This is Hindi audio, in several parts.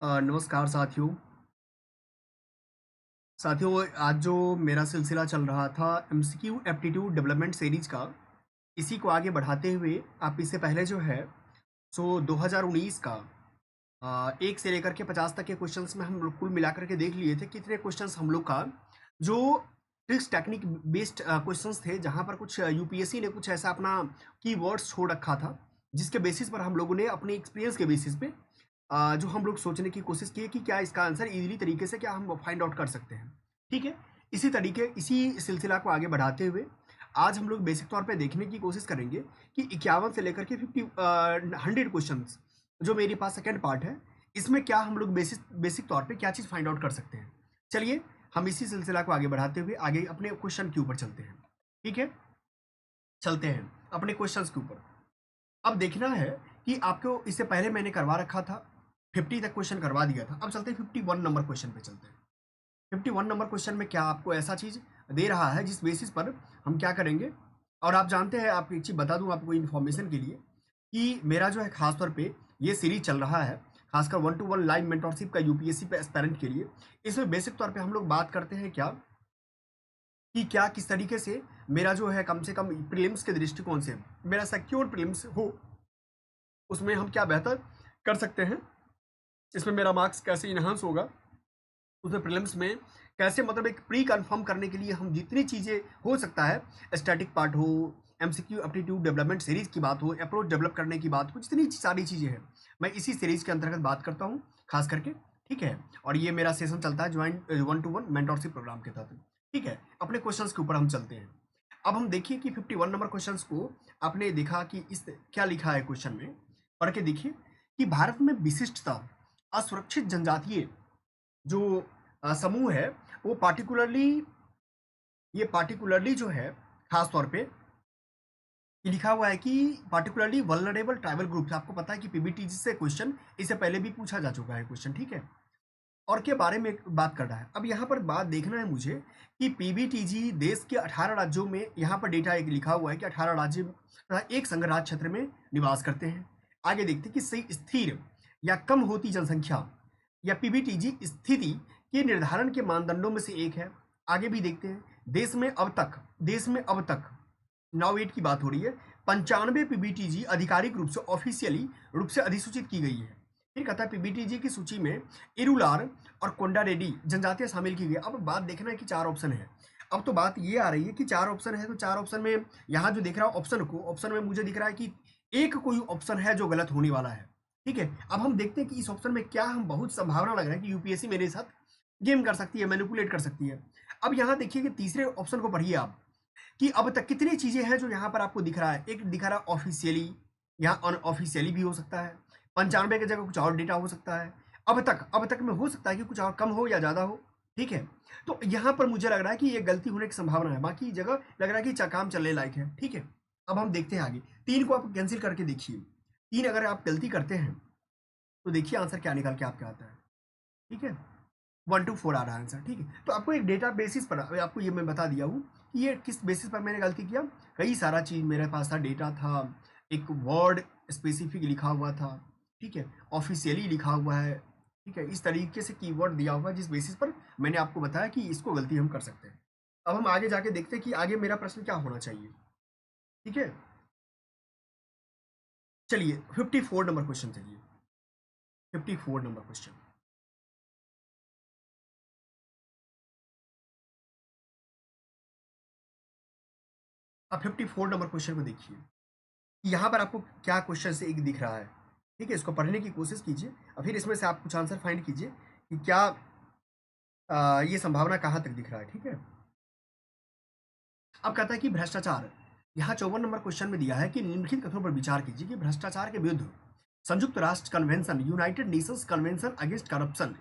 नमस्कार साथियों। आज जो मेरा सिलसिला चल रहा था एमसीक्यू एप्टीट्यूड डेवलपमेंट सीरीज का, इसी को आगे बढ़ाते हुए आप इससे पहले जो है 2019 का 1 से लेकर के 50 तक के क्वेश्चंस में हम लोग कुल मिलाकर के देख लिए थे कितने क्वेश्चंस हम लोग का जो ट्रिक्स टेक्निक बेस्ड क्वेश्चंस थे, जहां पर कुछ यूपीएससी ने कुछ ऐसा अपना कीवर्ड्स छोड़ रखा था, जिसके बेसिस पर हम लोगों ने अपने एक्सपीरियंस के बेसिस पे जो हम लोग सोचने की कोशिश की कि क्या इसका आंसर इजीली तरीके से क्या हम फाइंड आउट कर सकते हैं। ठीक है, इसी सिलसिला को आगे बढ़ाते हुए आज हम लोग बेसिक तौर पे देखने की कोशिश करेंगे कि 51 से लेकर के 100 क्वेश्चन जो मेरे पास सेकंड पार्ट है, इसमें क्या हम लोग बेसिक बेसिक तौर पे क्या चीज़ फाइंड आउट कर सकते हैं। चलिए हम इसी सिलसिला को आगे बढ़ाते हुए आगे अपने क्वेश्चन के ऊपर चलते हैं। ठीक है, चलते हैं अपने क्वेश्चंस के ऊपर। अब देखना है कि आपको इससे पहले मैंने करवा रखा था 50 तक क्वेश्चन करवा दिया था। अब चलते हैं 51 नंबर क्वेश्चन पे चलते हैं। 51 नंबर क्वेश्चन में क्या आपको ऐसा चीज़ दे रहा है जिस बेसिस पर हम क्या करेंगे। और आप जानते हैं, आप एक चीज़ बता दूं आपको इन्फॉर्मेशन के लिए कि मेरा जो है खास तौर पे ये सीरीज चल रहा है, खासकर 1-to-1 लाइव मेंटरशिप का यूपीएससी पे एस्पायरेंट के लिए। इसमें बेसिक तौर पे हम लोग बात करते हैं क्या कि क्या किस तरीके से मेरा जो है कम से कम प्रीलिम्स के दृष्टिकोण से मेरा सिक्योर प्रीलिम्स हो, उसमें हम क्या बेहतर कर सकते हैं, इसमें मेरा मार्क्स कैसे इन्हांस होगा, उसमें प्रीलिम्स में कैसे, मतलब एक प्री कंफर्म करने के लिए हम जितनी चीज़ें हो सकता है, स्टैटिक पार्ट हो, एमसीक्यू एप्टीट्यूड डेवलपमेंट सीरीज की बात हो, अप्रोच डेवलप करने की बात हो, जितनी सारी चीज़ें हैं मैं इसी सीरीज के अंतर्गत बात करता हूँ खास करके। ठीक है, और ये मेरा सेशन चलता है ज्वाइंट 1-to-1 मेंटरशिप प्रोग्राम के तहत। ठीक है, अपने क्वेश्चंस के ऊपर हम चलते हैं। अब हम देखिए कि 51 नंबर क्वेश्चंस को आपने देखा कि इस क्या लिखा है क्वेश्चन में, पढ़ के देखिए कि भारत में विशिष्टता असुरक्षित जनजातीय जो समूह है, वो पार्टिकुलरली जो है खास तौर पे ये लिखा हुआ है कि पार्टिकुलरली वल्नरेबल ट्राइबल ग्रुप्स। आपको पता है कि पीबीटीजी से क्वेश्चन इससे पहले भी पूछा जा चुका है क्वेश्चन। ठीक है, और के बारे में बात कर रहा है। अब यहाँ पर बात देखना है मुझे कि पीबीटीजी देश के 18 राज्यों में, यहाँ पर डेटा एक लिखा हुआ है कि 18 राज्य तथा एक संघ राज क्षेत्र में निवास करते हैं। आगे देखते हैं कि सही स्थिर या कम होती जनसंख्या या पीबीटीजी स्थिति के निर्धारण के मानदंडों में से एक है। आगे भी देखते हैं, देश में अब तक नाउ 8 की बात हो रही है, 95 पीबीटीजी आधिकारिक रूप से ऑफिशियली रूप से अधिसूचित की गई है। फिर कहता है पीबीटीजी की सूची में इरुलार और कोंडारेड्डी जनजातियां शामिल की गई। अब बात देखना है कि 4 ऑप्शन है। अब तो बात ये आ रही है कि 4 ऑप्शन है, तो 4 ऑप्शन में यहाँ जो दिख रहा है ऑप्शन में मुझे दिख रहा है कि एक कोई ऑप्शन है जो गलत होने वाला है। ठीक है, अब हम देखते हैं कि इस ऑप्शन में क्या हम बहुत संभावना लग रहा है कि यूपीएससी मेरे साथ गेम कर सकती है, मैनिपुलेट कर सकती है। अब यहाँ देखिए कि तीसरे ऑप्शन को पढ़िए आप कि अब तक कितनी चीजें हैं जो यहाँ पर आपको दिख रहा है। एक दिख रहा है ऑफिशियली, यहाँ अनऑफिशियली भी हो सकता है, 95 की जगह कुछ और डेटा हो सकता है, अब तक में हो सकता है कि कुछ और कम हो या ज्यादा हो। ठीक है, तो यहाँ पर मुझे लग रहा है कि ये गलती होने की संभावना है, बाकी जगह लग रहा है कि काम चलने लायक है। ठीक है, अब हम देखते हैं आगे। 3 को आप कैंसिल करके देखिए, 3 अगर आप गलती करते हैं तो देखिए आंसर क्या निकल के आपके आता है। ठीक है, 1-4 आ रहा है आंसर। ठीक है, तो आपको एक डेटा बेसिस पर आपको ये मैं बता दिया हूँ कि ये किस बेसिस पर मैंने गलती किया। कई सारा चीज़ मेरे पास था, डेटा था, एक वर्ड स्पेसिफिक लिखा हुआ था। ठीक है, ऑफिशियली लिखा हुआ है। ठीक है, इस तरीके से कीवर्ड दिया हुआ है जिस बेसिस पर मैंने आपको बताया कि इसको गलती हम कर सकते हैं। अब हम आगे जाके देखते हैं कि आगे मेरा प्रश्न क्या होना चाहिए। ठीक है, चलिए 54 नंबर क्वेश्चन, चलिए 54 नंबर क्वेश्चन। अब 54 नंबर क्वेश्चन को देखिए, यहाँ पर आपको क्या क्वेश्चन से एक दिख रहा है। ठीक है, इसको पढ़ने की कोशिश कीजिए और फिर इसमें से आप कुछ आंसर फाइंड कीजिए कि क्या ये संभावना कहाँ तक दिख रहा है। ठीक है, अब कहता है कि भ्रष्टाचार, यहाँ 54 नंबर क्वेश्चन में दिया है कि निम्नलिखित कथनों पर विचार कीजिए कि भ्रष्टाचार के विरुद्ध संयुक्त राष्ट्र convention, United Nations convention against corruption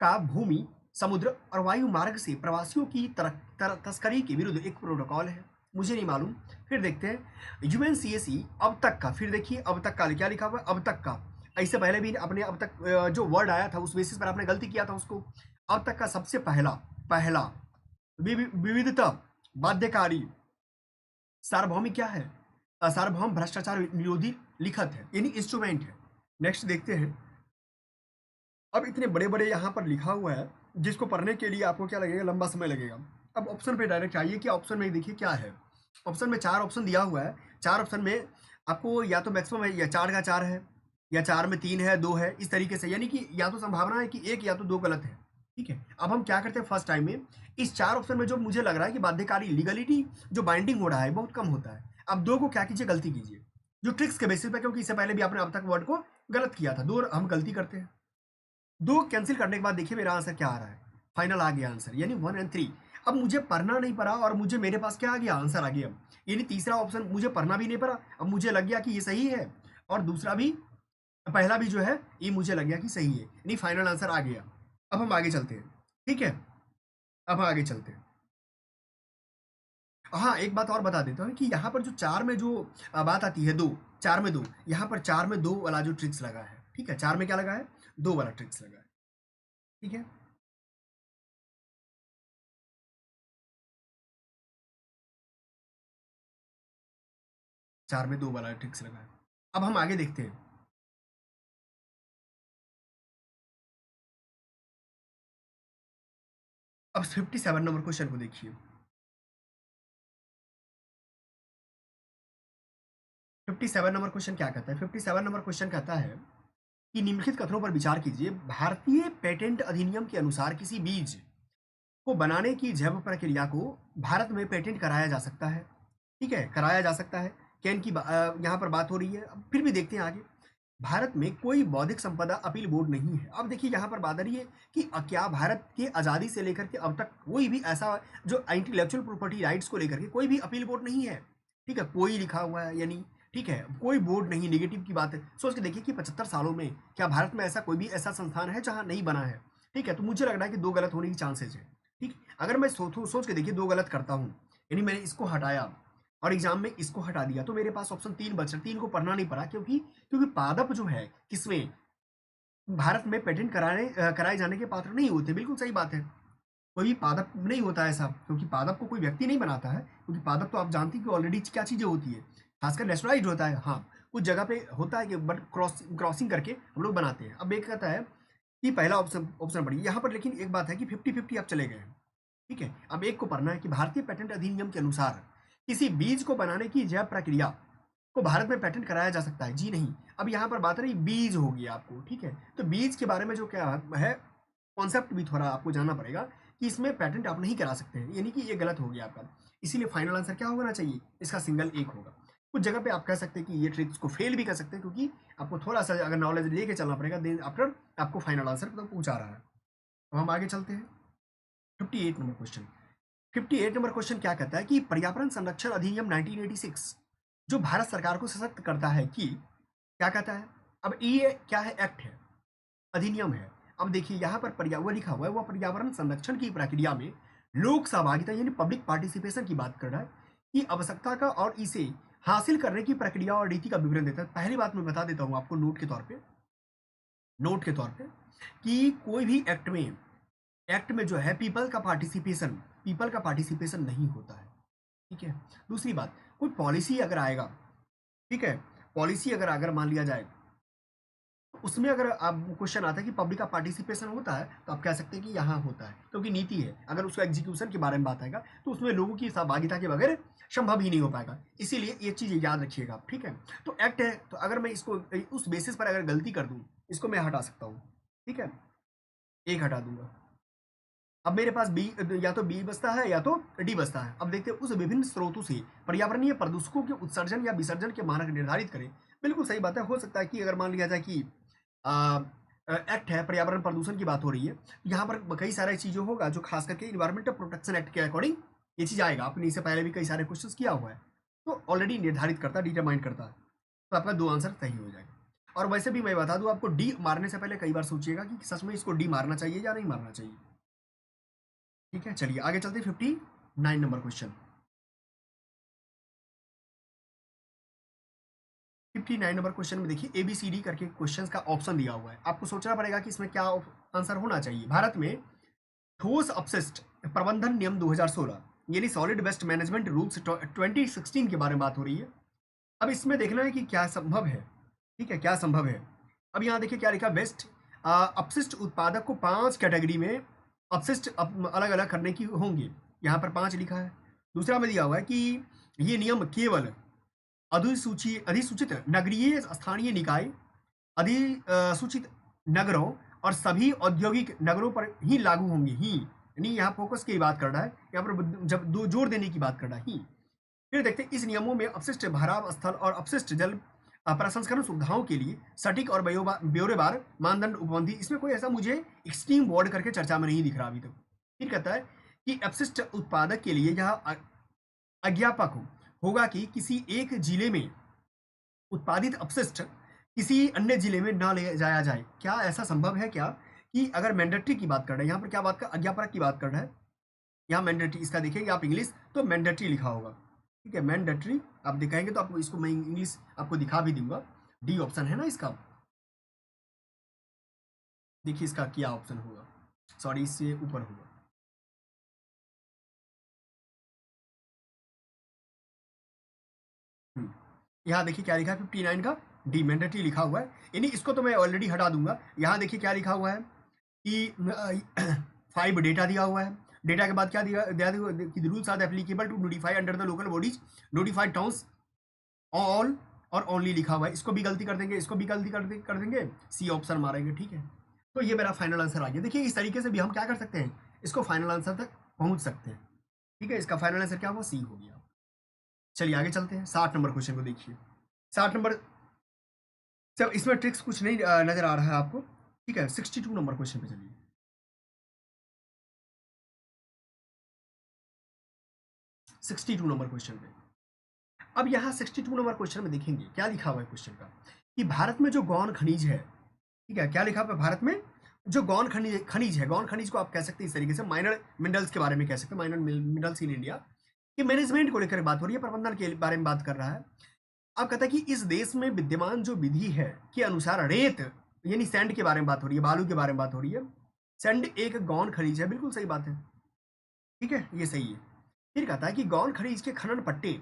का भूमि, समुद्र और वायु मार्ग से प्रवासियों की तस्करी के विरुद्ध एक प्रोटोकॉल है। मुझे नहीं मालूम, फिर देखते हैं। यूएनसीएसी अब तक का, फिर देखिए अब तक का क्या लिखा हुआ है, अब तक का। इससे पहले भी अपने अब तक जो वर्ड आया था उस बेसिस पर आपने गलती किया था उसको। अब तक का सबसे पहला पहला विविधता, बाध्यकारी, सार्वभौमिक क्या है, सार्वभौम भ्रष्टाचार निरोधी लिखत है, यानी इंस्ट्रूमेंट है। नेक्स्ट देखते हैं। अब इतने बड़े बड़े यहाँ पर लिखा हुआ है, जिसको पढ़ने के लिए आपको क्या लगेगा, लंबा समय लगेगा। अब ऑप्शन पे डायरेक्ट आइए कि ऑप्शन में देखिए क्या है। ऑप्शन में 4 ऑप्शन दिया हुआ है। 4 ऑप्शन में आपको या तो मैक्सिमम है, या 4 का 4 है, या 4 में 3 है, 2 है, इस तरीके से, यानी कि या तो संभावना है कि 1 या तो 2 गलत है। ठीक है, अब हम क्या करते हैं फर्स्ट टाइम में, इस 4 ऑप्शन में जो मुझे लग रहा है कि बाध्यकारी लीगलिटी जो बाइंडिंग हो रहा है बहुत कम होता है। अब 2 को क्या कीजिए, गलती कीजिए जो ट्रिक्स के बेसिस पे, क्योंकि इससे पहले भी आपने अब तक वर्ड को गलत किया था। 2 हम गलती करते हैं। 2 कैंसिल करने के बाद देखिए मेरा आंसर क्या आ रहा है, फाइनल आ गया आंसर, यानी 1 एंड 3। अब मुझे पढ़ना नहीं पड़ा और मुझे मेरे पास क्या आ गया, आंसर आ गया। यानी तीसरा ऑप्शन मुझे पढ़ना भी नहीं पड़ा, अब मुझे लग गया कि ये सही है, और दूसरा भी, पहला भी जो है ये मुझे लग गया कि सही है, यानी फाइनल आंसर आ गया। अब हम आगे चलते हैं। ठीक है, अब हम आगे चलते हैं। हाँ, एक बात और बता देता हूँ कि यहाँ पर जो 4 में जो बात आती है, 2, 4 में 2, यहाँ पर 4 में 2 वाला जो ट्रिक्स लगा है। ठीक है, 4 में क्या लगा है, 2 वाला ट्रिक्स लगा है। ठीक है, 4 में 2 वाला ट्रिक्स लगा है। अब हम आगे देखते हैं। अब 57 नंबर क्वेश्चन को देखिए। 57 नंबर क्वेश्चन क्या कहता है, 57 नंबर क्वेश्चन कहता है कि निम्नलिखित कथनों पर विचार कीजिए। भारतीय पेटेंट अधिनियम के अनुसार किसी बीज को बनाने की जैव प्रक्रिया को भारत में पेटेंट कराया जा सकता है। ठीक है, कराया जा सकता है। कैन की यहाँ पर बात हो रही है। अब फिर भी देखते हैं आगे। भारत में कोई बौद्धिक संपदा अपील बोर्ड नहीं है। अब देखिए यहाँ पर बात आ रही है कि क्या भारत की आज़ादी से लेकर के अब तक कोई भी ऐसा जो इंटेलेक्चुअल प्रॉपर्टी राइट्स को लेकर के कोई भी अपील बोर्ड नहीं है। ठीक है, कोई लिखा हुआ है यानी, ठीक है, कोई बोर्ड नहीं, नेगेटिव की बात है। सोच के देखिए कि 75 सालों में क्या भारत में ऐसा कोई भी ऐसा संस्थान है जहाँ नहीं बना है। ठीक है, तो मुझे लग रहा है कि 2 गलत होने की चांसेज है। ठीक, अगर मैं सोच के देखिए 2 गलत करता हूँ, यानी मैंने इसको हटाया और एग्जाम में इसको हटा दिया, तो मेरे पास ऑप्शन 3 बचा। 3 को पढ़ना नहीं पड़ा, क्योंकि पादप जो है किसमें, भारत में पेटेंट कराए जाने के पात्र नहीं होते। बिल्कुल सही बात है, कोई भी पादप नहीं होता ऐसा, क्योंकि पादप को कोई व्यक्ति नहीं बनाता है। क्योंकि पादप तो आप जानती हैं कि ऑलरेडी क्या चीज़ें होती है, खासकर नेचुरलाइज होता है। हाँ, कुछ जगह पे होता है कि बट क्रॉसिंग करके हम लोग बनाते हैं। अब एक कहता है कि पहला ऑप्शन ऑप्शन पढ़िए यहाँ पर, लेकिन एक बात है कि 50-50 आप चले गए हैं। ठीक है, अब एक को पढ़ना है कि भारतीय पेटेंट अधिनियम के अनुसार किसी बीज को बनाने की जैव प्रक्रिया को भारत में पेटेंट कराया जा सकता है, जी नहीं। अब यहाँ पर बात रही बीज होगी आपको। ठीक है, तो बीज के बारे में जो क्या है, कॉन्सेप्ट भी थोड़ा आपको जानना पड़ेगा कि इसमें पेटेंट आप नहीं करा सकते हैं, यानी कि ये गलत हो गया आपका। इसीलिए फाइनल आंसर क्या होना चाहिए, इसका सिंगल 1 होगा। कुछ जगह पे आप कह सकते हैं कि ये ट्रिक्स को फेल भी कर सकते हैं, क्योंकि आपको थोड़ा सा अगर नॉलेज लेके चलना पड़ेगा, देन आफ्टर आपको फाइनल आंसर तक पहुंचा रहा है। तो हम आगे चलते हैं। 58 नंबर क्वेश्चन। 58 नंबर क्वेश्चन क्या कहता है कि पर्यावरण संरक्षण अधिनियम 1986 जो भारत सरकार को सशक्त करता है कि, क्या कहता है। अब ये क्या है, एक्ट है, अधिनियम है। अब देखिए यहाँ पर पर्यावरण लिखा हुआ है, वह पर्यावरण संरक्षण की प्रक्रिया में लोक सहभागिता यानी पब्लिक पार्टिसिपेशन की बात कर रहा है, कि आवश्यकता का और इसे हासिल करने की प्रक्रिया और रीति का विवरण देता है। पहली बात मैं बता देता हूँ आपको नोट के तौर पे कि कोई भी एक्ट में जो है पीपल का पार्टिसिपेशन नहीं होता है। ठीक है, दूसरी बात, कोई पॉलिसी अगर आएगा, ठीक है, पॉलिसी अगर मान लिया जाए, तो उसमें अगर आप क्वेश्चन आता है कि पब्लिक का पार्टिसिपेशन होता है, तो आप कह सकते हैं कि यहाँ होता है, क्योंकि नीति है। अगर उसका एग्जीक्यूशन के बारे में बात आएगा, तो उसमें लोगों की सहभागिता के बगैर संभव ही नहीं हो पाएगा। इसीलिए ये चीज़ याद रखिएगा आप। ठीक है, तो एक्ट है, तो अगर मैं इसको उस बेसिस पर अगर गलती कर दूँ, इसको मैं हटा सकता हूँ। ठीक है, 1 हटा दूंगा। अब मेरे पास बी, या तो बी बचता है या तो डी बचता है। अब देखते हैं, उस विभिन्न स्रोतों से पर्यावरणीय प्रदूषकों के उत्सर्जन या विसर्जन के मानक निर्धारित करें। बिल्कुल सही बात है। हो सकता है कि अगर मान लिया जाए कि एक्ट है, पर्यावरण प्रदूषण की बात हो रही है, तो यहाँ पर कई सारी चीज़ें होगा जो खास करके इन्वायरमेंटल प्रोटेक्शन एक्ट के अकॉर्डिंग ये चीज़ आएगा। आपने इससे पहले भी कई सारे क्वेश्चन किया हुआ है, तो ऑलरेडी निर्धारित करता है, डिटरमाइन करता है। तो आपका 2 आंसर सही हो जाएगा। और वैसे भी मैं बता दूं आपको, डी मारने से पहले कई बार सोचिएगा कि सच में इसको डी मारना चाहिए या नहीं मारना चाहिए। ठीक है, चलिए आगे चलते हैं। 59 नंबर क्वेश्चन। 59 नंबर क्वेश्चन में देखिए ABCD करके क्वेश्चंस का ऑप्शन दिया हुआ है। आपको सोचना पड़ेगा कि इसमें क्या आंसर होना चाहिए। भारत में ठोस अपशिष्ट प्रबंधन नियम 2016 यानी सॉलिड वेस्ट मैनेजमेंट रूल्स 2016 के बारे में बात हो रही है। अब इसमें देखना है कि क्या संभव है, ठीक है, क्या संभव है। अब यहाँ देखिए क्या लिखा, वेस्ट अपशिष्ट उत्पादक को 5 कैटेगरी में अपशिष्ट अलग अलग करने की होंगे, यहाँ पर 5 लिखा है। दूसरा में दिया हुआ है कि ये नियम केवल अधिसूचित नगरीय स्थानीय निकाय, अधिसूचित नगरों और सभी औद्योगिक नगरों पर ही लागू होंगे ही, यानी यहाँ फोकस की बात कर रहा है, यहाँ पर जब दो जोर देने की बात कर रहा है ही। फिर देखते हैं इस नियमों में अपशिष्ट भराव स्थल और अपशिष्ट जल प्रसंस्करण सुविधाओं के लिए सटीक और ब्यौरेवार मानदंड उपबंधी, इसमें कोई ऐसा मुझे एक्सट्रीम वर्ड करके चर्चा में नहीं दिख रहा अभी तक। फिर कहता है कि अपशिष्ट उत्पादक के लिए यह अज्ञापक होगा कि किसी एक जिले में उत्पादित अपशिष्ट किसी अन्य जिले में न ले जाया जाए। क्या ऐसा संभव है क्या कि अगर मैंडेटरी की बात कर रहे हैं, यहाँ पर क्या बात कर, अज्ञापक की बात कर रहा है, यहाँ मैंडेटरी, इसका देखिएगा आप इंग्लिश तो मैंडेटरी लिखा होगा, ठीक है, मैंडेटरी आप दिखाएंगे तो आपको इसको मैं इंग्लिश आपको दिखा भी दूंगा। डी ऑप्शन है ना इसका, देखिए इसका क्या ऑप्शन होगा, सॉरी इससे ऊपर होगा। यहाँ देखिए क्या लिखा है 59 का डी मैंडेटरी लिखा हुआ है, यानी इसको तो मैं ऑलरेडी हटा दूंगा। यहाँ देखिए क्या लिखा हुआ है कि 5 डेटा दिया हुआ है, डेटा के बाद क्या दिया कि rules are applicable to notify under the local bodies notified towns all और ओनली लिखा हुआ है, इसको भी गलती कर देंगे, इसको भी गलती कर देंगे, सी ऑप्शन मारेंगे, ठीक है। तो ये मेरा फाइनल आंसर आ गया। देखिए इस तरीके से भी हम क्या कर सकते हैं, इसको फाइनल आंसर तक पहुंच सकते हैं, ठीक है। इसका फाइनल आंसर क्या हुआ, सी हो गया। चलिए आगे चलते हैं 60 नंबर क्वेश्चन को देखिए। 60 नंबर, जब इसमें ट्रिक्स कुछ नहीं नजर आ रहा है आपको, ठीक है। 62 नंबर क्वेश्चन पे चलिए। 62 नंबर क्वेश्चन पे, अब यहाँ 62 नंबर क्वेश्चन में देखेंगे क्या लिखा हुआ है क्वेश्चन का, कि भारत में जो गौण खनिज है, ठीक है, क्या लिखा हुआ है, भारत में जो गौण खनिज है, गौण खनिज को आप कह सकते हैं इस तरीके से माइनर मिनरल्स के बारे में कह सकते हैं, माइनर मिनरल्स इन इंडिया, कि मैनेजमेंट को लेकर बात हो रही है, प्रबंधन के बारे में बात कर रहा है। अब कहता है कि इस देश में विद्यमान जो विधि है के अनुसार रेत यानी सैंड के बारे में बात हो रही है, बालू के बारे में बात हो रही है। सैंड एक गौण खनिज है, बिल्कुल सही बात है, ठीक है, ये सही है। फिर कहता है कि गौण खनिज के खनन पट्टे,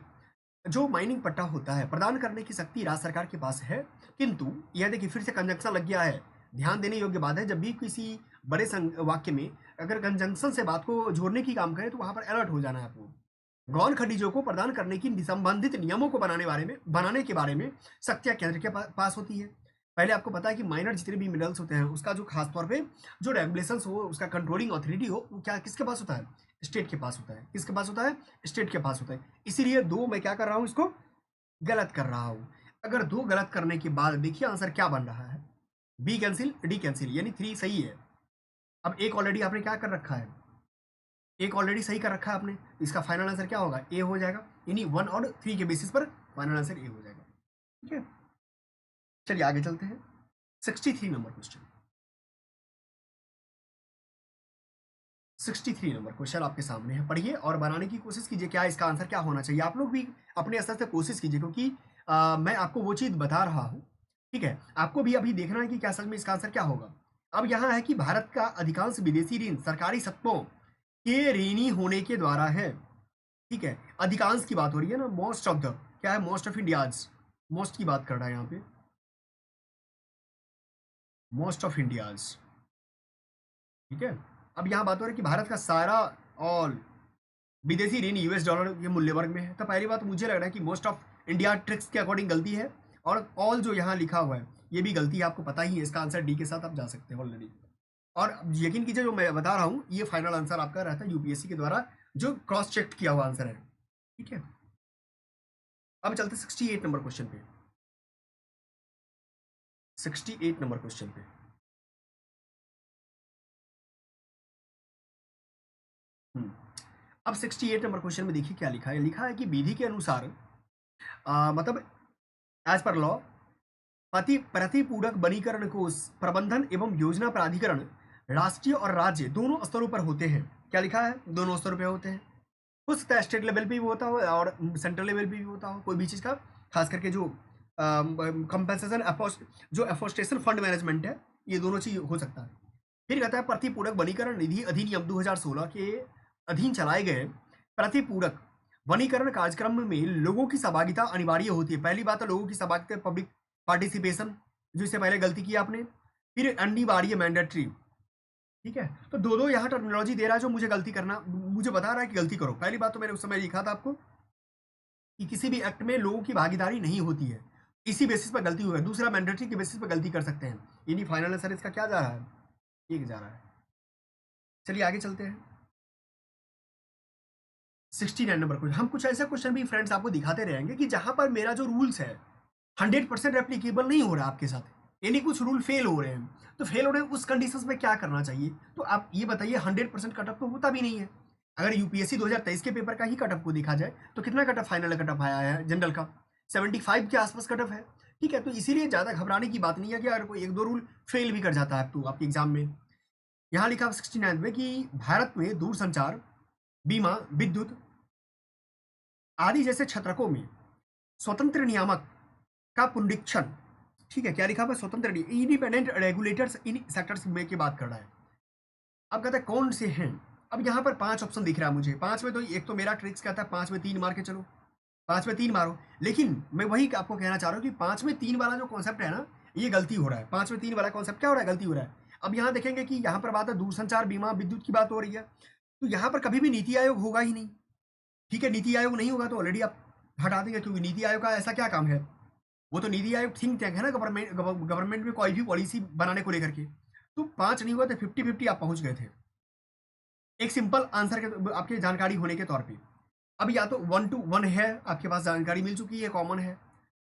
जो माइनिंग पट्टा होता है, प्रदान करने की शक्ति राज्य सरकार के पास है, किंतु यह देखिए फिर से कंजंक्शन लग गया है, ध्यान देने योग्य बात है। जब भी किसी बड़े वाक्य में अगर कंजंक्शन से बात को जोड़ने की काम करें तो वहां पर अलर्ट हो जाना है आपको। गौण खनिजों को प्रदान करने की संबंधित नियमों को बनाने के बारे में शक्तियां केंद्र के पास होती है। पहले आपको पता है कि माइनर जितने भी मिनरल्स होते हैं उसका जो खास तौर पे जो रेगुलेशन हो, उसका कंट्रोलिंग अथॉरिटी हो, वो क्या किसके पास होता है, स्टेट के पास होता है। किसके पास होता है, स्टेट के पास होता है। इसीलिए दो मैं क्या कर रहा हूँ, इसको गलत कर रहा हूँ। अगर दो गलत करने के बाद देखिए आंसर क्या बन रहा है, बी कैंसिल डी कैंसिल, यानी 3 सही है। अब एक ऑलरेडी आपने क्या कर रखा है, एक ऑलरेडी सही कर रखा है आपने, इसका फाइनल आंसर क्या होगा, ए हो जाएगा, यानी 1 और 3 के बेसिस पर फाइनल आंसर ए हो जाएगा, ठीक है। चलिए आगे चलते हैं 63 नंबर क्वेश्चन। 63 नंबर क्वेश्चन आपके सामने है, पढ़िए और बनाने की कोशिश कीजिए क्या इसका आंसर क्या होना चाहिए। आप लोग भी अपने स्तर से कोशिश कीजिए, क्योंकि मैं आपको वो चीज बता रहा हूँ, ठीक है। आपको भी अभी देखना है कि क्या सच में इसका आंसर क्या होगा। अब यहाँ है कि भारत का अधिकांश विदेशी ऋण सरकारी सत्तों के ऋणी होने के द्वारा है, ठीक है। अधिकांश की बात हो रही है ना, मोस्ट ऑफ द क्या है, मोस्ट ऑफ इंडियाज, मोस्ट की बात कर रहा है यहाँ पे, मोस्ट ऑफ इंडियाज, ठीक है। अब यहाँ बात हो रही है कि भारत का सारा ऑल विदेशी ऋण यूएस डॉलर के मूल्य वर्ग में है। तो पहली बात मुझे लग रहा है कि मोस्ट ऑफ इंडिया ट्रिक्स के अकॉर्डिंग गलती है, और ऑल जो यहाँ लिखा हुआ है ये भी गलती है, आपको पता ही है। इसका आंसर डी के साथ आप जा सकते हैं ऑलरेडी। और यकीन कीजिए जो मैं बता रहा हूँ ये फाइनल आंसर आपका रहता है यूपीएससी के द्वारा जो क्रॉस चेक किया हुआ आंसर है, ठीक है। अब चलते 68 नंबर क्वेश्चन पे। 68 नंबर क्वेश्चन पे, अब 68 नंबर क्वेश्चन में देखिए क्या लिखा है। लिखा है कि विधि के अनुसार मतलब एज पर लॉ प्रतिपूरक वनीकरण को प्रबंधन एवं योजना प्राधिकरण राष्ट्रीय और राज्य दोनों स्तरों पर होते हैं। क्या लिखा है, दोनों स्तरों पर होते हैं। हो सकता है स्टेट लेवल पे भी होता हो और सेंट्रल लेवल पे भी होता हो, कोई भी चीज़ का, खास करके जो कंपनसेशन जो एफोस्टेशन फंड मैनेजमेंट है, ये दोनों चीज हो सकता है। फिर कहता है प्रतिपूरक वनीकरण निधि अधिनियम 2016 के अधीन चलाए गए प्रतिपूरक वनीकरण कार्यक्रम में लोगों की सहभागिता अनिवार्य होती है। पहली बात तो लोगों की सहभागिता, पब्लिक पार्टिसिपेशन, जो इससे पहले गलती की आपने। फिर अनिवार्य, मैंडेटरी, ठीक है। तो दो दो यहाँ टर्मिनोलॉजी दे रहा है जो मुझे गलती करना, मुझे बता रहा है कि गलती करो। पहली बात तो मैंने उस समय लिखा था आपको कि किसी भी एक्ट में लोगों की भागीदारी नहीं होती है, इसी बेसिस पर गलती हुई है। दूसरा, मैंडेटरी के बेसिस पर गलती कर सकते हैं। यानी फाइनल आंसर इसका क्या जा रहा है? एक जा रहा है। चलिए आगे चलते हैं। 69 नंबर क्वेश्चन। हम कुछ ऐसे क्वेश्चन भी फ्रेंड्स आपको दिखाते रहेंगे कि जहां पर मेरा जो रूल्स है 100% एप्लीकेबल नहीं हो रहा है आपके साथ, यानी कुछ रूल फेल हो रहे हैं। तो फेल हो रहे हैं उस कंडीशंस में क्या करना चाहिए? तो आप ये बताइए, 100% कटअप तो होता भी नहीं है। अगर यूपीएससी 2023 के पेपर का ही कटअप को देखा जाए तो कितना कटअप, फाइनल कटअप आया है जनरल का? 75 के आसपास कटअप है। ठीक है, तो इसीलिए ज़्यादा घबराने की बात नहीं है कि अगर कोई एक दो रूल फेल भी कर जाता है तो आपके एग्जाम में। यहाँ लिखा 69 में कि भारत में दूरसंचार, बीमा, विद्युत आदि जैसे क्षेत्रकों में स्वतंत्र नियामक का पुनरीक्षण, ठीक है, क्या लिखा हुआ है? स्वतंत्र इंडिपेंडेंट रेगुलेटर्स इन सेक्टर्स में की बात कर रहा है। अब कहता है कौन से हैं? अब यहाँ पर 5 ऑप्शन दिख रहा है मुझे। 5 में तो एक तो मेरा ट्रिक्स कहता है 5 में 3 मार के चलो, 5 में 3 मारो। लेकिन मैं वही आपको कहना चाह रहा हूँ कि 5 में 3 वाला जो कॉन्सेप्ट है ना, ये गलती हो रहा है। 5 में 3 वाला कॉन्सेप्ट क्या हो रहा है? गलती हो रहा है। अब यहाँ देखेंगे कि यहाँ पर बात है दूरसंचार, बीमा, विद्युत की बात हो रही है, तो यहाँ पर कभी भी नीति आयोग होगा ही नहीं। ठीक है, नीति आयोग नहीं होगा तो ऑलरेडी आप हटा देंगे, क्योंकि नीति आयोग का ऐसा क्या काम है? वो तो नीति आयोग थिंक टैंक है ना, गवर्नमेंट में कोई भी पॉलिसी बनाने को लेकर के। तो 5 नहीं हुआ तो 50-50 आप पहुंच गए थे, एक सिंपल आंसर के आपके जानकारी होने के तौर पे। अब या तो 1 to 1 है, आपके पास जानकारी मिल चुकी है, कॉमन है।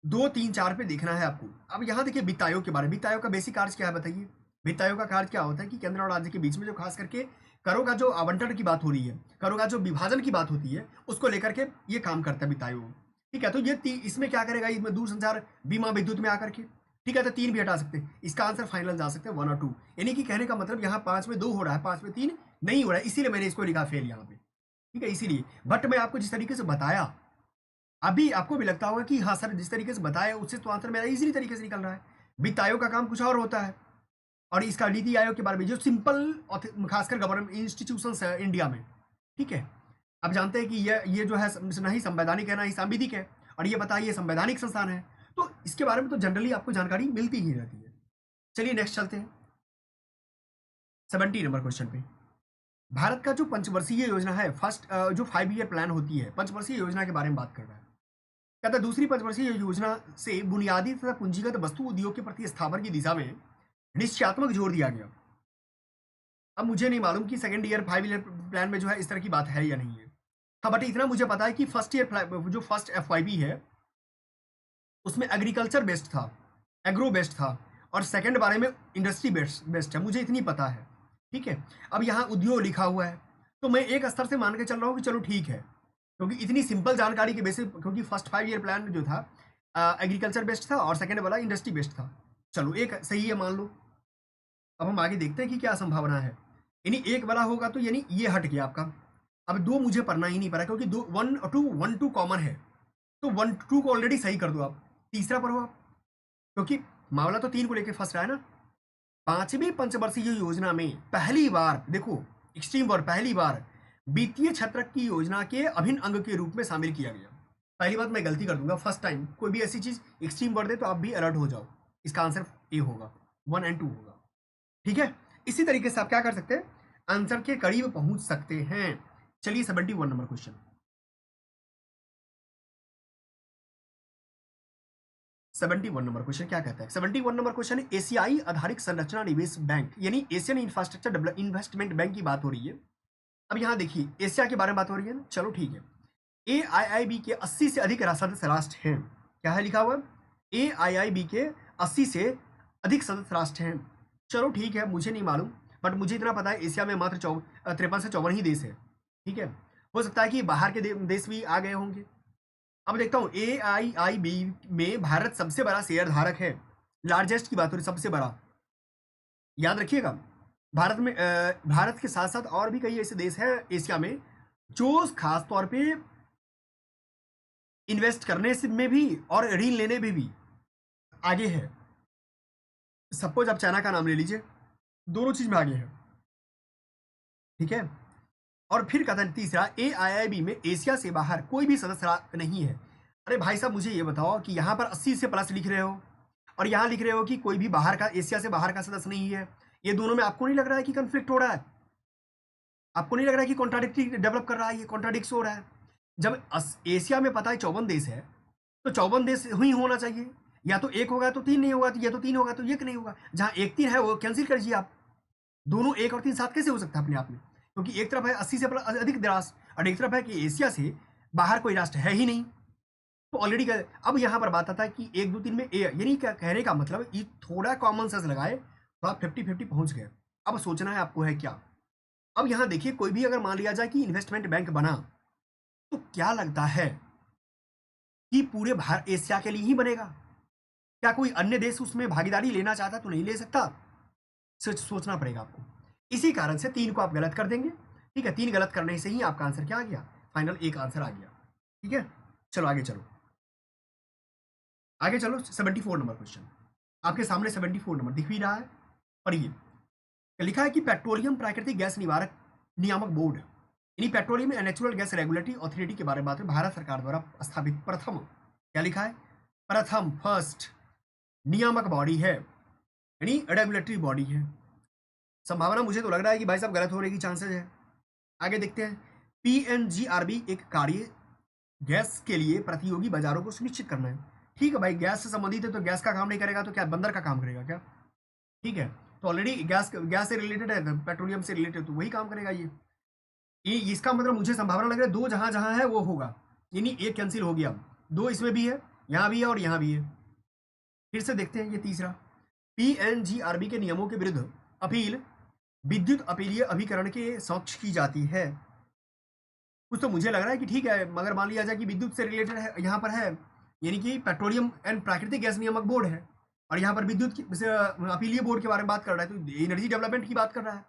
2, 3, 4 पे देखना है आपको। अब यहाँ देखिए वित्त आयोग के बारे में। वित्त आयोग का बेसिक कार्य क्या है बताइए? वित्त आयोग का कार्य क्या होता है कि केंद्र और राज्य के बीच में जो खास करके करों का जो आवंटन की बात हो रही है, करों का जो विभाजन की बात होती है, उसको लेकर के ये काम करता है वित्त आयोग। ठीक है, तो ये इसमें क्या करेगा? इसमें दूरसंचार, बीमा, विद्युत में आकर के, ठीक है, तो 3 भी हटा सकते हैं। इसका आंसर फाइनल जा सकते हैं 1 और 2। यानी कि कहने का मतलब यहाँ 5 में 2 हो रहा है, 5 में 3 नहीं हो रहा है, इसीलिए मैंने इसको लिखा फेल यहाँ पे। ठीक है, इसीलिए। बट मैं आपको जिस तरीके से बताया, अभी आपको भी लगता होगा कि हाँ सर, जिस तरीके से बताया उससे तो आंसर मेरा इजीली तरीके से निकल रहा है। वित्त आयोग का काम कुछ और होता है, और इसका नीति आयोग के बारे में जो सिंपल खासकर गवर्नमेंट इंस्टीट्यूशंस है इंडिया में। ठीक है, आप जानते हैं कि ये जो है ना ही संवैधानिक है ना ही सांविधिक है, और ये बताइए संवैधानिक संस्थान है, तो इसके बारे में तो जनरली आपको जानकारी मिलती ही रहती है। चलिए नेक्स्ट चलते हैं 70 नंबर क्वेश्चन पे। भारत का जो पंचवर्षीय योजना है, फर्स्ट जो 5 ईयर प्लान होती है, पंचवर्षीय योजना के बारे में बात कर रहा है। कहता है दूसरी पंचवर्षीय योजना से बुनियादी तथा पूंजीगत वस्तु उद्योग के प्रति स्थापन की दिशा में निश्चयात्मक जोर दिया गया। अब मुझे नहीं मालूम कि सेकंड ईयर 5 ईयर प्लान में जो है इस तरह की बात है या नहीं है। हाँ, बट इतना मुझे पता है कि फर्स्ट ईयर जो फर्स्ट FYP है उसमें एग्रीकल्चर बेस्ड था, एग्रो बेस्ड था, और सेकंड बारे में इंडस्ट्री बेस्ड है, मुझे इतनी पता है। ठीक है, अब यहाँ उद्योग लिखा हुआ है, तो मैं एक स्तर से मान के चल रहा हूँ कि चलो ठीक है, क्योंकि इतनी सिंपल जानकारी के बेसिस, क्योंकि फर्स्ट 5 ईयर प्लान जो था एग्रीकल्चर बेस्ड था और सेकंड वाला इंडस्ट्री बेस्ड था। चलो एक सही है मान लो। अब हम आगे देखते हैं कि क्या संभावना है। यानी एक वाला होगा तो यानी ये हट गया आपका। अब 2 मुझे पढ़ना ही नहीं पड़ा, क्योंकि 2 1 2 कॉमन है, तो 1 2 को ऑलरेडी सही कर दो आप, तीसरा पढ़ो आप, क्योंकि मामला तो 3 को लेकर फंस रहा है ना। 5वीं पंचवर्षीय योजना में पहली बार, देखो एक्सट्रीम वर्ड, पहली बार वित्तीय क्षेत्र की योजना के अभिन्न अंग के रूप में शामिल किया गया। पहली बात मैं गलती कर दूंगा, फर्स्ट टाइम कोई भी ऐसी चीज एक्सट्रीम वर्ड दे तो आप भी अलर्ट हो जाओ। इसका आंसर ए होगा, 1 और 2 होगा। ठीक है, इसी तरीके से आप क्या कर सकते हैं, आंसर के करीब पहुंच सकते हैं। चलिए 71 नंबर क्वेश्चन। 71 नंबर क्वेश्चन क्या कहता है? 71 नंबर क्वेश्चन एशियाई आधारित संरचना निवेश बैंक, यानी एशियन इंफ्रास्ट्रक्चर इन्वेस्टमेंट बैंक की बात हो रही है। अब यहाँ देखिए एशिया के बारे में बात हो रही है ना, चलो ठीक है। AIIB के 80 से अधिक सदस्य राष्ट्र हैं। क्या है लिखा हुआ? AIIB के 80 से अधिक सदस्य राष्ट्र हैं। चलो ठीक है, मुझे नहीं मालूम, बट मुझे इतना पता है एशिया में मात्र 53 से 54 ही देश है। ठीक है, हो सकता है कि बाहर के देश भी आ गए होंगे। अब देखता हूँ AIIB में भारत सबसे बड़ा शेयर धारक है। लार्जेस्ट की बात हो रही, सबसे बड़ा, याद रखिएगा। भारत में भारत के साथ साथ और भी कई ऐसे देश हैं एशिया में जो खास तौर पे इन्वेस्ट करने से में भी और ऋण लेने में भी आगे है। सपोज आप चाइना का नाम ले लीजिए, दोनों चीज में आगे है। ठीक है, और फिर कहता है तीसरा, AIIB में एशिया से बाहर कोई भी सदस्य नहीं है। अरे भाई साहब, मुझे ये बताओ कि यहाँ पर 80 से प्लस लिख रहे हो और यहाँ लिख रहे हो कि कोई भी बाहर का, एशिया से बाहर का सदस्य नहीं है। ये दोनों में आपको नहीं लग रहा है कि कन्फ्लिक्ट हो रहा है? आपको नहीं लग रहा है कि कॉन्ट्राडिक्टी डेवलप कर रहा है, ये कॉन्ट्राडिक्स हो रहा है? जब एशिया में पता है 54 देश है, तो 54 देश ही होना चाहिए। या तो एक होगा तो तीन नहीं होगा, तो या तो तीन होगा तो एक नहीं होगा। जहाँ एक तीन है वो कैंसिल कर दीजिए आप। दोनों एक और तीन साथ कैसे हो सकता है अपने आप में? क्योंकि एक तरफ है 80 से अधिक राष्ट्र और एक तरफ है कि एशिया से बाहर कोई राष्ट्र है ही नहीं। तो ऑलरेडी अब यहाँ पर बात आता है कि एक दो तीन में ए, यानी क्या कहने का मतलब, ये थोड़ा कॉमन सेंस लगाए तो आप 50-50 पहुंच गए। अब सोचना है आपको है क्या। अब यहाँ देखिए, कोई भी अगर मान लिया जाए कि इन्वेस्टमेंट बैंक बना, तो क्या लगता है कि पूरे भारत एशिया के लिए ही बनेगा? क्या कोई अन्य देश उसमें भागीदारी लेना चाहता तो नहीं ले सकता? सोचना पड़ेगा आपको। इसी कारण से 3 को आप गलत कर देंगे। ठीक है, 3 गलत करने से ही आपका आंसर क्या आ गया? फाइनल एक आंसर आ गया। ठीक है, चलो आगे चलो, आगे चलो। 74 नंबर क्वेश्चन आपके सामने, 74 नंबर दिख भी रहा है। पढ़िए, लिखा है कि पेट्रोलियम प्राकृतिक गैस निवारक नियामक बोर्ड, यानी petroleum and natural gas regulatory authority के बारे में बात है, भारत सरकार द्वारा स्थापित प्रथम, क्या लिखा है? प्रथम, फर्स्ट नियामक बॉडी है, यानी रेगुलेटरी बॉडी है। संभावना मुझे तो लग रहा है कि भाई साहब गलत होने की चांसेस है। आगे देखते हैं। PNGRB एक कार्य गैस के लिए प्रतियोगी बाजारों को सुनिश्चित करना है। ठीक है भाई, गैस से संबंधित है तो गैस का काम नहीं करेगा तो क्या बंदर का काम करेगा क्या? ठीक है, तो ऑलरेडी गैस से रिलेटेड है, पेट्रोलियम से रिलेटेड, तो वही काम करेगा ये इसका मतलब मुझे संभावना लग रहा है दो जहां जहां है वो होगा, यानी एक कैंसिल हो गया। दो इसमें भी है, यहाँ भी है और यहाँ भी है। फिर से देखते हैं ये तीसरा, PNGRB के नियमों के विरुद्ध अपील विद्युत अपीलीय अभिकरण के समक्ष की जाती है। कुछ तो मुझे लग रहा है कि ठीक है, मगर मान लिया जाए कि विद्युत से रिलेटेड है, यहाँ पर है, यानी कि पेट्रोलियम एंड प्राकृतिक गैस नियामक बोर्ड है और यहाँ पर विद्युत अपीलीय बोर्ड के बारे में बात कर रहा है, तो एनर्जी डेवलपमेंट की बात कर रहा है।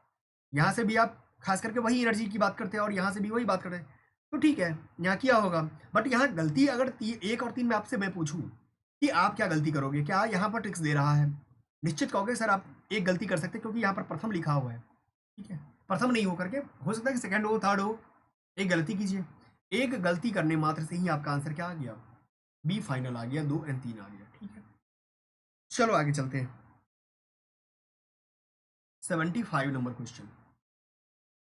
यहाँ से भी आप खास करके वही एनर्जी की बात करते हैं और यहाँ से भी वही बात कर रहे हैं, तो ठीक है, यहाँ किया होगा। बट यहाँ गलती अगर 1 और 3 में आपसे मैं पूछूं कि आप क्या गलती करोगे, क्या यहाँ पर ट्रिक्स दे रहा है? निश्चित कहोगे सर आप एक गलती कर सकते हैं क्योंकि यहाँ पर प्रथम लिखा हुआ है। ठीक है, प्रथम नहीं हो करके हो सकता है कि सेकंड हो, थर्ड हो, एक गलती कीजिए। एक गलती करने मात्र से ही आपका आंसर क्या आ गया? बी फाइनल आ गया, 2 एंड 3 आ गया। ठीक है, चलो आगे चलते हैं। 75 नंबर क्वेश्चन।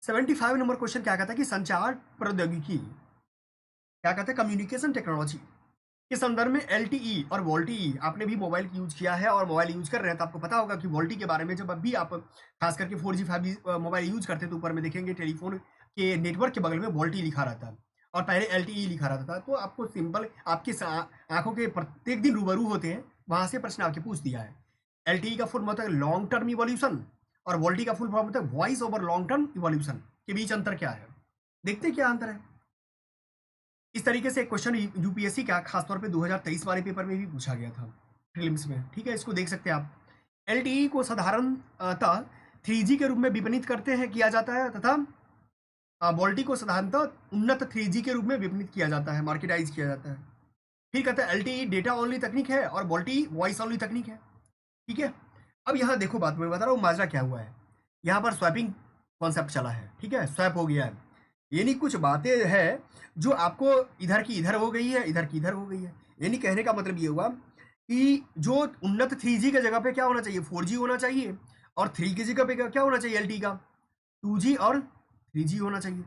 75 नंबर क्वेश्चन क्या कहता है कि संचार प्रौद्योगिकी, क्या कहता है, कम्युनिकेशन टेक्नोलॉजी के संदर्भ में LTE और वोल्टी, आपने भी मोबाइल यूज किया है और मोबाइल यूज कर रहे हैं तो आपको पता होगा कि वोल्टी के बारे में जब अभी आप खास करके 4G 5G मोबाइल यूज करते हैं तो ऊपर में देखेंगे टेलीफोन के नेटवर्क के बगल में वोल्टी लिखा रहता है और पहले LTE लिखा रहता था। तो आपको सिंपल आपके आंखों के प्रत्येक दिन रूबरू होते हैं, वहां से प्रश्न आपके पूछ दिया है। LTE का फुल मतलब लॉन्ग टर्म इवोल्यूशन और वोल्टी का फुल फॉर्म होता है voice over long term evolution, के बीच अंतर क्या है? देखते हैं क्या अंतर है। इस तरीके से एक क्वेश्चन यूपीएससी का खासतौर पे 2023 वाले पेपर में भी पूछा गया था प्रीलिम्स में। ठीक है, इसको देख सकते हैं आप। LTE को साधारणतः 3G के रूप में विपणित करते हैं, किया जाता है, तथा वोल्टी को साधारणतः उन्नत 3G के रूप में विपणित किया जाता है, मार्केटाइज किया जाता है। फिर कहते हैं LTE डेटा ओनली तकनीक है और वोल्टी वॉइस ओनली तकनीक है। ठीक है, अब यहाँ देखो, बात मैं बता रहा हूँ माजरा क्या हुआ है। यहाँ पर स्वैपिंग कॉन्सेप्ट चला है। ठीक है, स्वैप हो गया है, यानी कुछ बातें हैं जो आपको इधर की इधर हो गई है, इधर की इधर हो गई है। यानी कहने का मतलब ये हुआ कि जो उन्नत 3G की जगह पे क्या होना चाहिए, 4G होना चाहिए, और 3 की जगह पे क्या होना चाहिए, LTE का 2G और 3G होना चाहिए।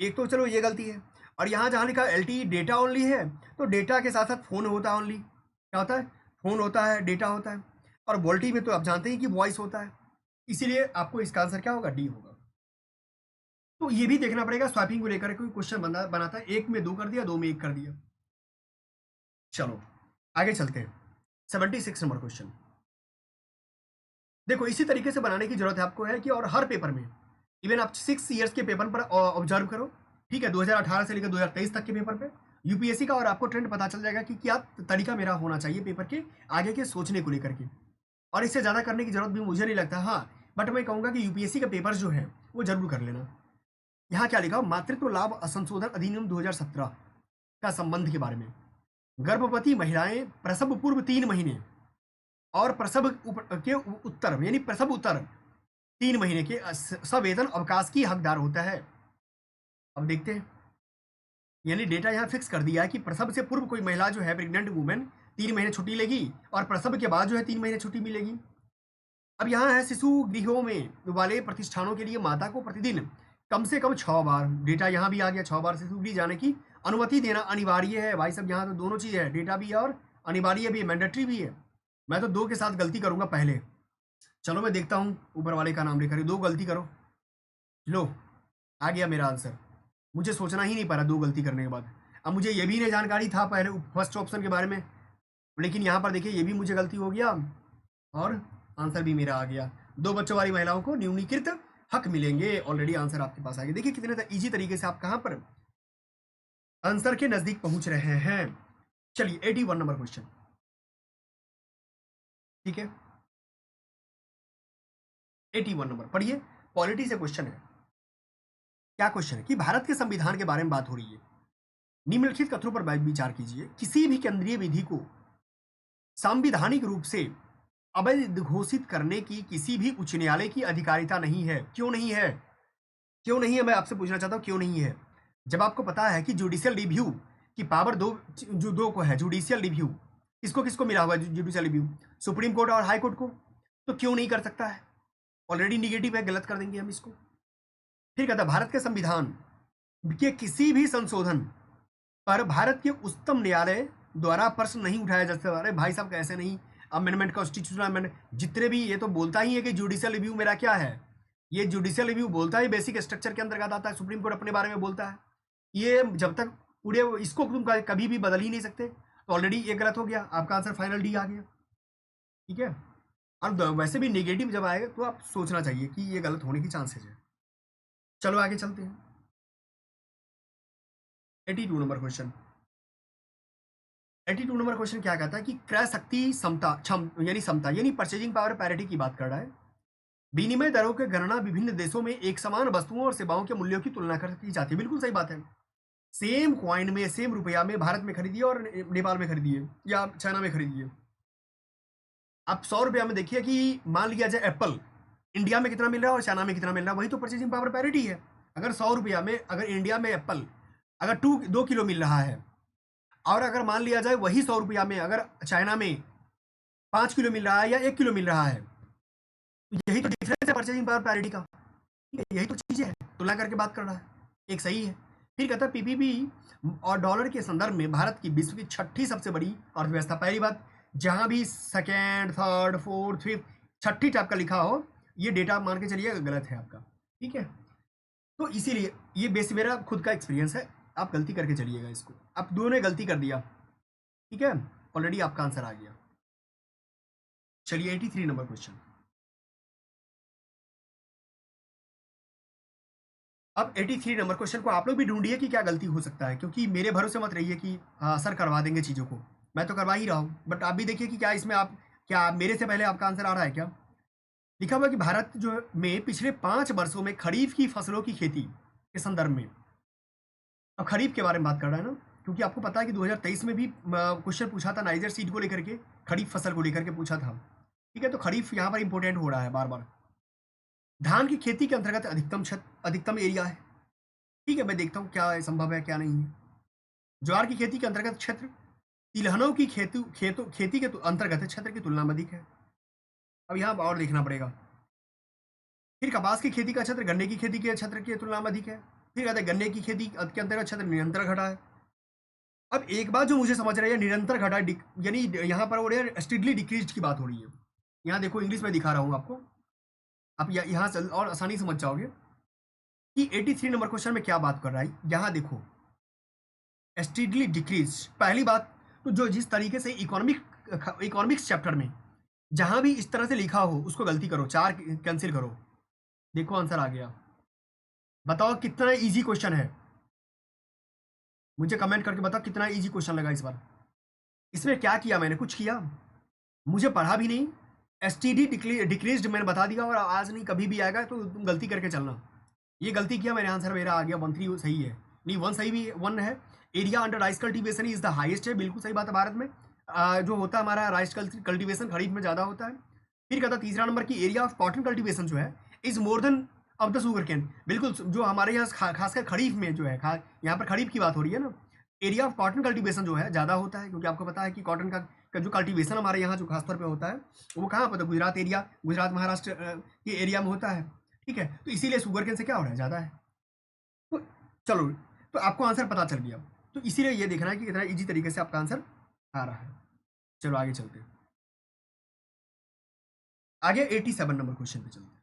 एक तो चलो ये गलती है। और यहाँ जहाँ लिखा LTE डेटा ओनली है, तो डेटा के साथ साथ फोन होता है ओनली, क्या होता है, फोन होता है, डेटा होता है। और वोल्टी में तो आप जानते हैं कि वॉइस होता है, इसीलिए आपको इसका आंसर क्या होगा, डी होगा। तो ये भी देखना पड़ेगा स्वैपिंग को लेकर कोई क्वेश्चन बनाता है, 1 में 2 कर दिया, 2 में 1 कर दिया। चलो आगे चलते हैं। 76 नंबर क्वेश्चन देखो, इसी तरीके से बनाने की जरूरत है आपको, है कि और हर पेपर में, इवन आप 6 ईयर्स के पेपर पर ऑब्जर्व करो। ठीक है, 2018 से लेकर 2023 तक के पेपर पे यूपीएससी का, और आपको ट्रेंड पता चल जाएगा कि क्या तरीका मेरा होना चाहिए पेपर के आगे के सोचने को लेकर के। और इससे ज़्यादा करने की जरूरत भी मुझे नहीं लगता। हाँ, बट मैं कहूँगा कि यूपीएससी के पेपर जो है वो जरूर कर लेना। यहाँ क्या लिखा, मातृत्व लाभ संशोधन अधिनियम 2017 का संबंध के बारे में। गर्भवती महिलाएं प्रसव पूर्व 3 महीने और प्रसव के उत्तर, यानी प्रसव उत्तर 3 महीने के सवेतन अवकाश की हकदार होता है। अब देखते हैं, यानी डेटा यहाँ फिक्स कर दिया है कि प्रसव से पूर्व कोई महिला जो है प्रेग्नेंट वुमेन 3 महीने छुट्टी लेगी और प्रसव के बाद जो है 3 महीने छुट्टी मिलेगी। अब यहाँ है शिशु गृहों में वाले प्रतिष्ठानों के लिए माता को प्रतिदिन कम से कम 6 बार, डेटा यहाँ भी आ गया, 6 बार शिशु गृह जाने की अनुमति देना अनिवार्य है। भाई साहब यहाँ तो दोनों चीज़ है, डेटा भी है और अनिवार्य भी है, मैंडेटरी भी है। मैं तो 2 के साथ गलती करूँगा पहले। चलो मैं देखता हूँ, ऊपर वाले का नाम लेकर 2 गलती करो। लो आ गया मेरा आंसर, मुझे सोचना ही नहीं पड़ा 2 गलती करने के बाद। अब मुझे ये भी नहीं जानकारी था पहले फर्स्ट ऑप्शन के बारे में, लेकिन यहाँ पर देखिए ये भी मुझे गलती हो गया और आंसर भी मेरा आ गया। 2 बच्चों वाली महिलाओं को न्यूनीकृत हक मिलेंगे। ऑलरेडी आंसर आपके पास आ गया। देखिए कितने इजी तरीके से आप कहाँ पर आंसर के नजदीक पहुंच रहे हैं। चलिए 81 नंबर क्वेश्चन, ठीक है 81 नंबर पढ़िए, पॉलिटी से क्वेश्चन है। क्या क्वेश्चन है कि भारत के संविधान के बारे में बात हो रही है। निम्नलिखित कथनों पर विचार कीजिए। किसी भी केंद्रीय विधि को संवैधानिक रूप से अवैध घोषित करने की किसी भी उच्च न्यायालय की अधिकारिता नहीं है। क्यों नहीं है? क्यों नहीं है, मैं आपसे पूछना चाहता हूं क्यों नहीं है। जब आपको पता है कि जुडिशियल रिव्यू की पावर दो को है, जुडिशियल रिव्यू किसको किसको मिला हुआ है जुडिशियल रिव्यू, सुप्रीम कोर्ट और हाई कोर्ट को, तो क्यों नहीं कर सकता है? ऑलरेडी निगेटिव है, गलत कर देंगे हम इसको। फिर कहता है भारत के संविधान के किसी भी संशोधन पर भारत के उच्चतम न्यायालय द्वारा प्रश्न नहीं उठाया जा सकता। अरे भाई साहब कैसे नहीं, अमेंडमेंट कॉन्स्टिट्यूशनल अमेंडमेंट जितने भी, ये तो बोलता ही है कि जुडिशियल रिव्यू मेरा क्या है, ये जुडिशियल रिव्यू बोलता है बेसिक स्ट्रक्चर के अंतर्गत आता है। सुप्रीम कोर्ट अपने बारे में बोलता है, ये जब तक पूरे इसको तुम कभी भी बदल ही नहीं सकते। तो ऑलरेडी ये गलत हो गया, आपका आंसर फाइनल डी आ गया, ठीक है। और वैसे भी नेगेटिव जब आएगा तो आप सोचना चाहिए कि ये गलत होने की चांसेस है। चलो आगे चलते हैं 82 नंबर क्वेश्चन। 82 नंबर क्वेश्चन क्या कहता है कि क्रय शक्ति समता यानी परचेजिंग पावर पैरिटी की बात कर रहा है। विनिमय दरों की गणना विभिन्न देशों में एक समान वस्तुओं और सेवाओं के मूल्यों की तुलना कर की जाती है। बिल्कुल सही बात है। सेम क्वाइन में, सेम रुपया में भारत में खरीदिए और नेपाल में खरीदिए या चाइना में खरीदिए। आप 100 रुपया में देखिए कि मान लिया जाए एप्पल इंडिया में कितना मिल रहा है और चाइना में कितना मिल रहा है, वही तो परचेजिंग पावर पैरिटी है। अगर 100 रुपया में अगर इंडिया में एप्पल अगर 2 किलो मिल रहा है और अगर मान लिया जाए वही 100 रुपया में अगर चाइना में 5 किलो मिल रहा है या 1 किलो मिल रहा है, यही तो डिफरेंस है परचेजिंग पावर पैरिटी का। यही तो चीज़ है, तुलना करके बात कर रहा है, एक सही है। फिर कहता है पीपीपी और डॉलर के संदर्भ में भारत की विश्व की 6ठी सबसे बड़ी अर्थव्यवस्था। पहली बात, जहां भी सेकेंड, थर्ड, फोर्थ, फिफ्थ, 6ठी टाइप का लिखा हो, ये डेटा मान के चलिए गलत है आपका, ठीक है। तो इसीलिए ये बेस मेरा खुद का एक्सपीरियंस है, आप गलती करके चलिएगा इसको। आप दोनों ने गलती कर दिया, ठीक है, ऑलरेडी आपका आंसर आ गया। चलिए 83 नंबर क्वेश्चन। अब 83 नंबर क्वेश्चन को आप लोग भी ढूंढिए कि क्या गलती हो सकता है, क्योंकि मेरे भरोसे मत रहिए कि सर करवा देंगे चीज़ों को, मैं तो करवा ही रहा हूँ, बट आप भी देखिए कि क्या इसमें आप क्या मेरे से पहले आपका आंसर आ रहा है क्या। लिखा हुआ कि भारत जो में पिछले 5 वर्षों में खरीफ की फसलों की खेती के संदर्भ में, अब खरीफ के बारे में बात कर रहा है ना, क्योंकि आपको पता है कि 2023 में भी क्वेश्चन पूछा था नाइजर सीड को लेकर के, खरीफ फसल को लेकर के पूछा था, ठीक है। तो खरीफ यहाँ पर इंपॉर्टेंट हो रहा है बार बार। धान की खेती के अंतर्गत अधिकतम एरिया है, ठीक है, मैं देखता हूँ क्या संभव है क्या नहीं है। ज्वार की खेती के अंतर्गत क्षेत्र तिलहनों की खेती के अंतर्गत क्षेत्र की तुलना में अधिक है। अब यहाँ और देखना पड़ेगा। फिर कपास की खेती का क्षेत्र गन्ने की खेती के क्षेत्र की तुलना में अधिक है। फिर कहते हैं गन्ने की खेती के अंतर्गत क्षेत्र निरंतर घटा है। अब एक बात जो मुझे समझ रही है, निरंतर घटा यानी यहाँ पर हो रही है स्टीडली डिक्रीज की बात हो रही है। यहाँ देखो इंग्लिश में दिखा रहा हूँ आपको, आप यहाँ से और आसानी समझ जाओगे कि 83 नंबर क्वेश्चन में क्या बात कर रहा है। यहाँ देखो स्टीडली डिक्रीज, पहली बात तो जो जिस तरीके से इकोनॉमिक्स चैप्टर में जहां भी इस तरह से लिखा हो उसको गलती करो, 4 कैंसिल करो। देखो आंसर आ गया, बताओ कितना इजी क्वेश्चन है, मुझे कमेंट करके बताओ कितना इजी क्वेश्चन लगा इस बार। इसमें क्या किया मैंने, कुछ किया, मुझे पढ़ा भी नहीं, एसटीडी डिक्रीज्ड मैंने बता दिया, और आज नहीं कभी भी आएगा तो तुम गलती करके चलना। ये गलती किया मैंने, आंसर मेरा आ गया 13 सही है, नहीं 1 सही भी 1 है। Area under rice cultivation is the highest है, बिल्कुल सही बात है। भारत में जो होता है हमारा राइस कल्टीवेशन खरीफ में ज़्यादा होता है। फिर कहता तीसरा नंबर की एरिया ऑफ कॉटन कल्टीवेशन जो है is more than of the sugar cane, बिल्कुल जो हमारे यहाँ खासकर खरीफ में जो है, यहाँ पर खरीफ की बात हो रही है ना, एरिया ऑफ कॉटन कल्टीवेशन जो है ज़्यादा होता है, क्योंकि आपको पता है कि कॉटन का जो कल्टीवेशन हमारे यहाँ जो खासतौर पे होता है वो कहाँ पर, गुजरात एरिया, गुजरात महाराष्ट्र के एरिया में होता है। ठीक है, तो इसीलिए शुगर केन से क्या हो रहा है, ज़्यादा है। तो चलो, तो आपको आंसर पता चल गया, तो इसीलिए ये देखना है कि कितना ईजी तरीके से आपका आंसर आ रहा है। चलो आगे चलते हैं, आगे 87 नंबर क्वेश्चन पे चलते हैं।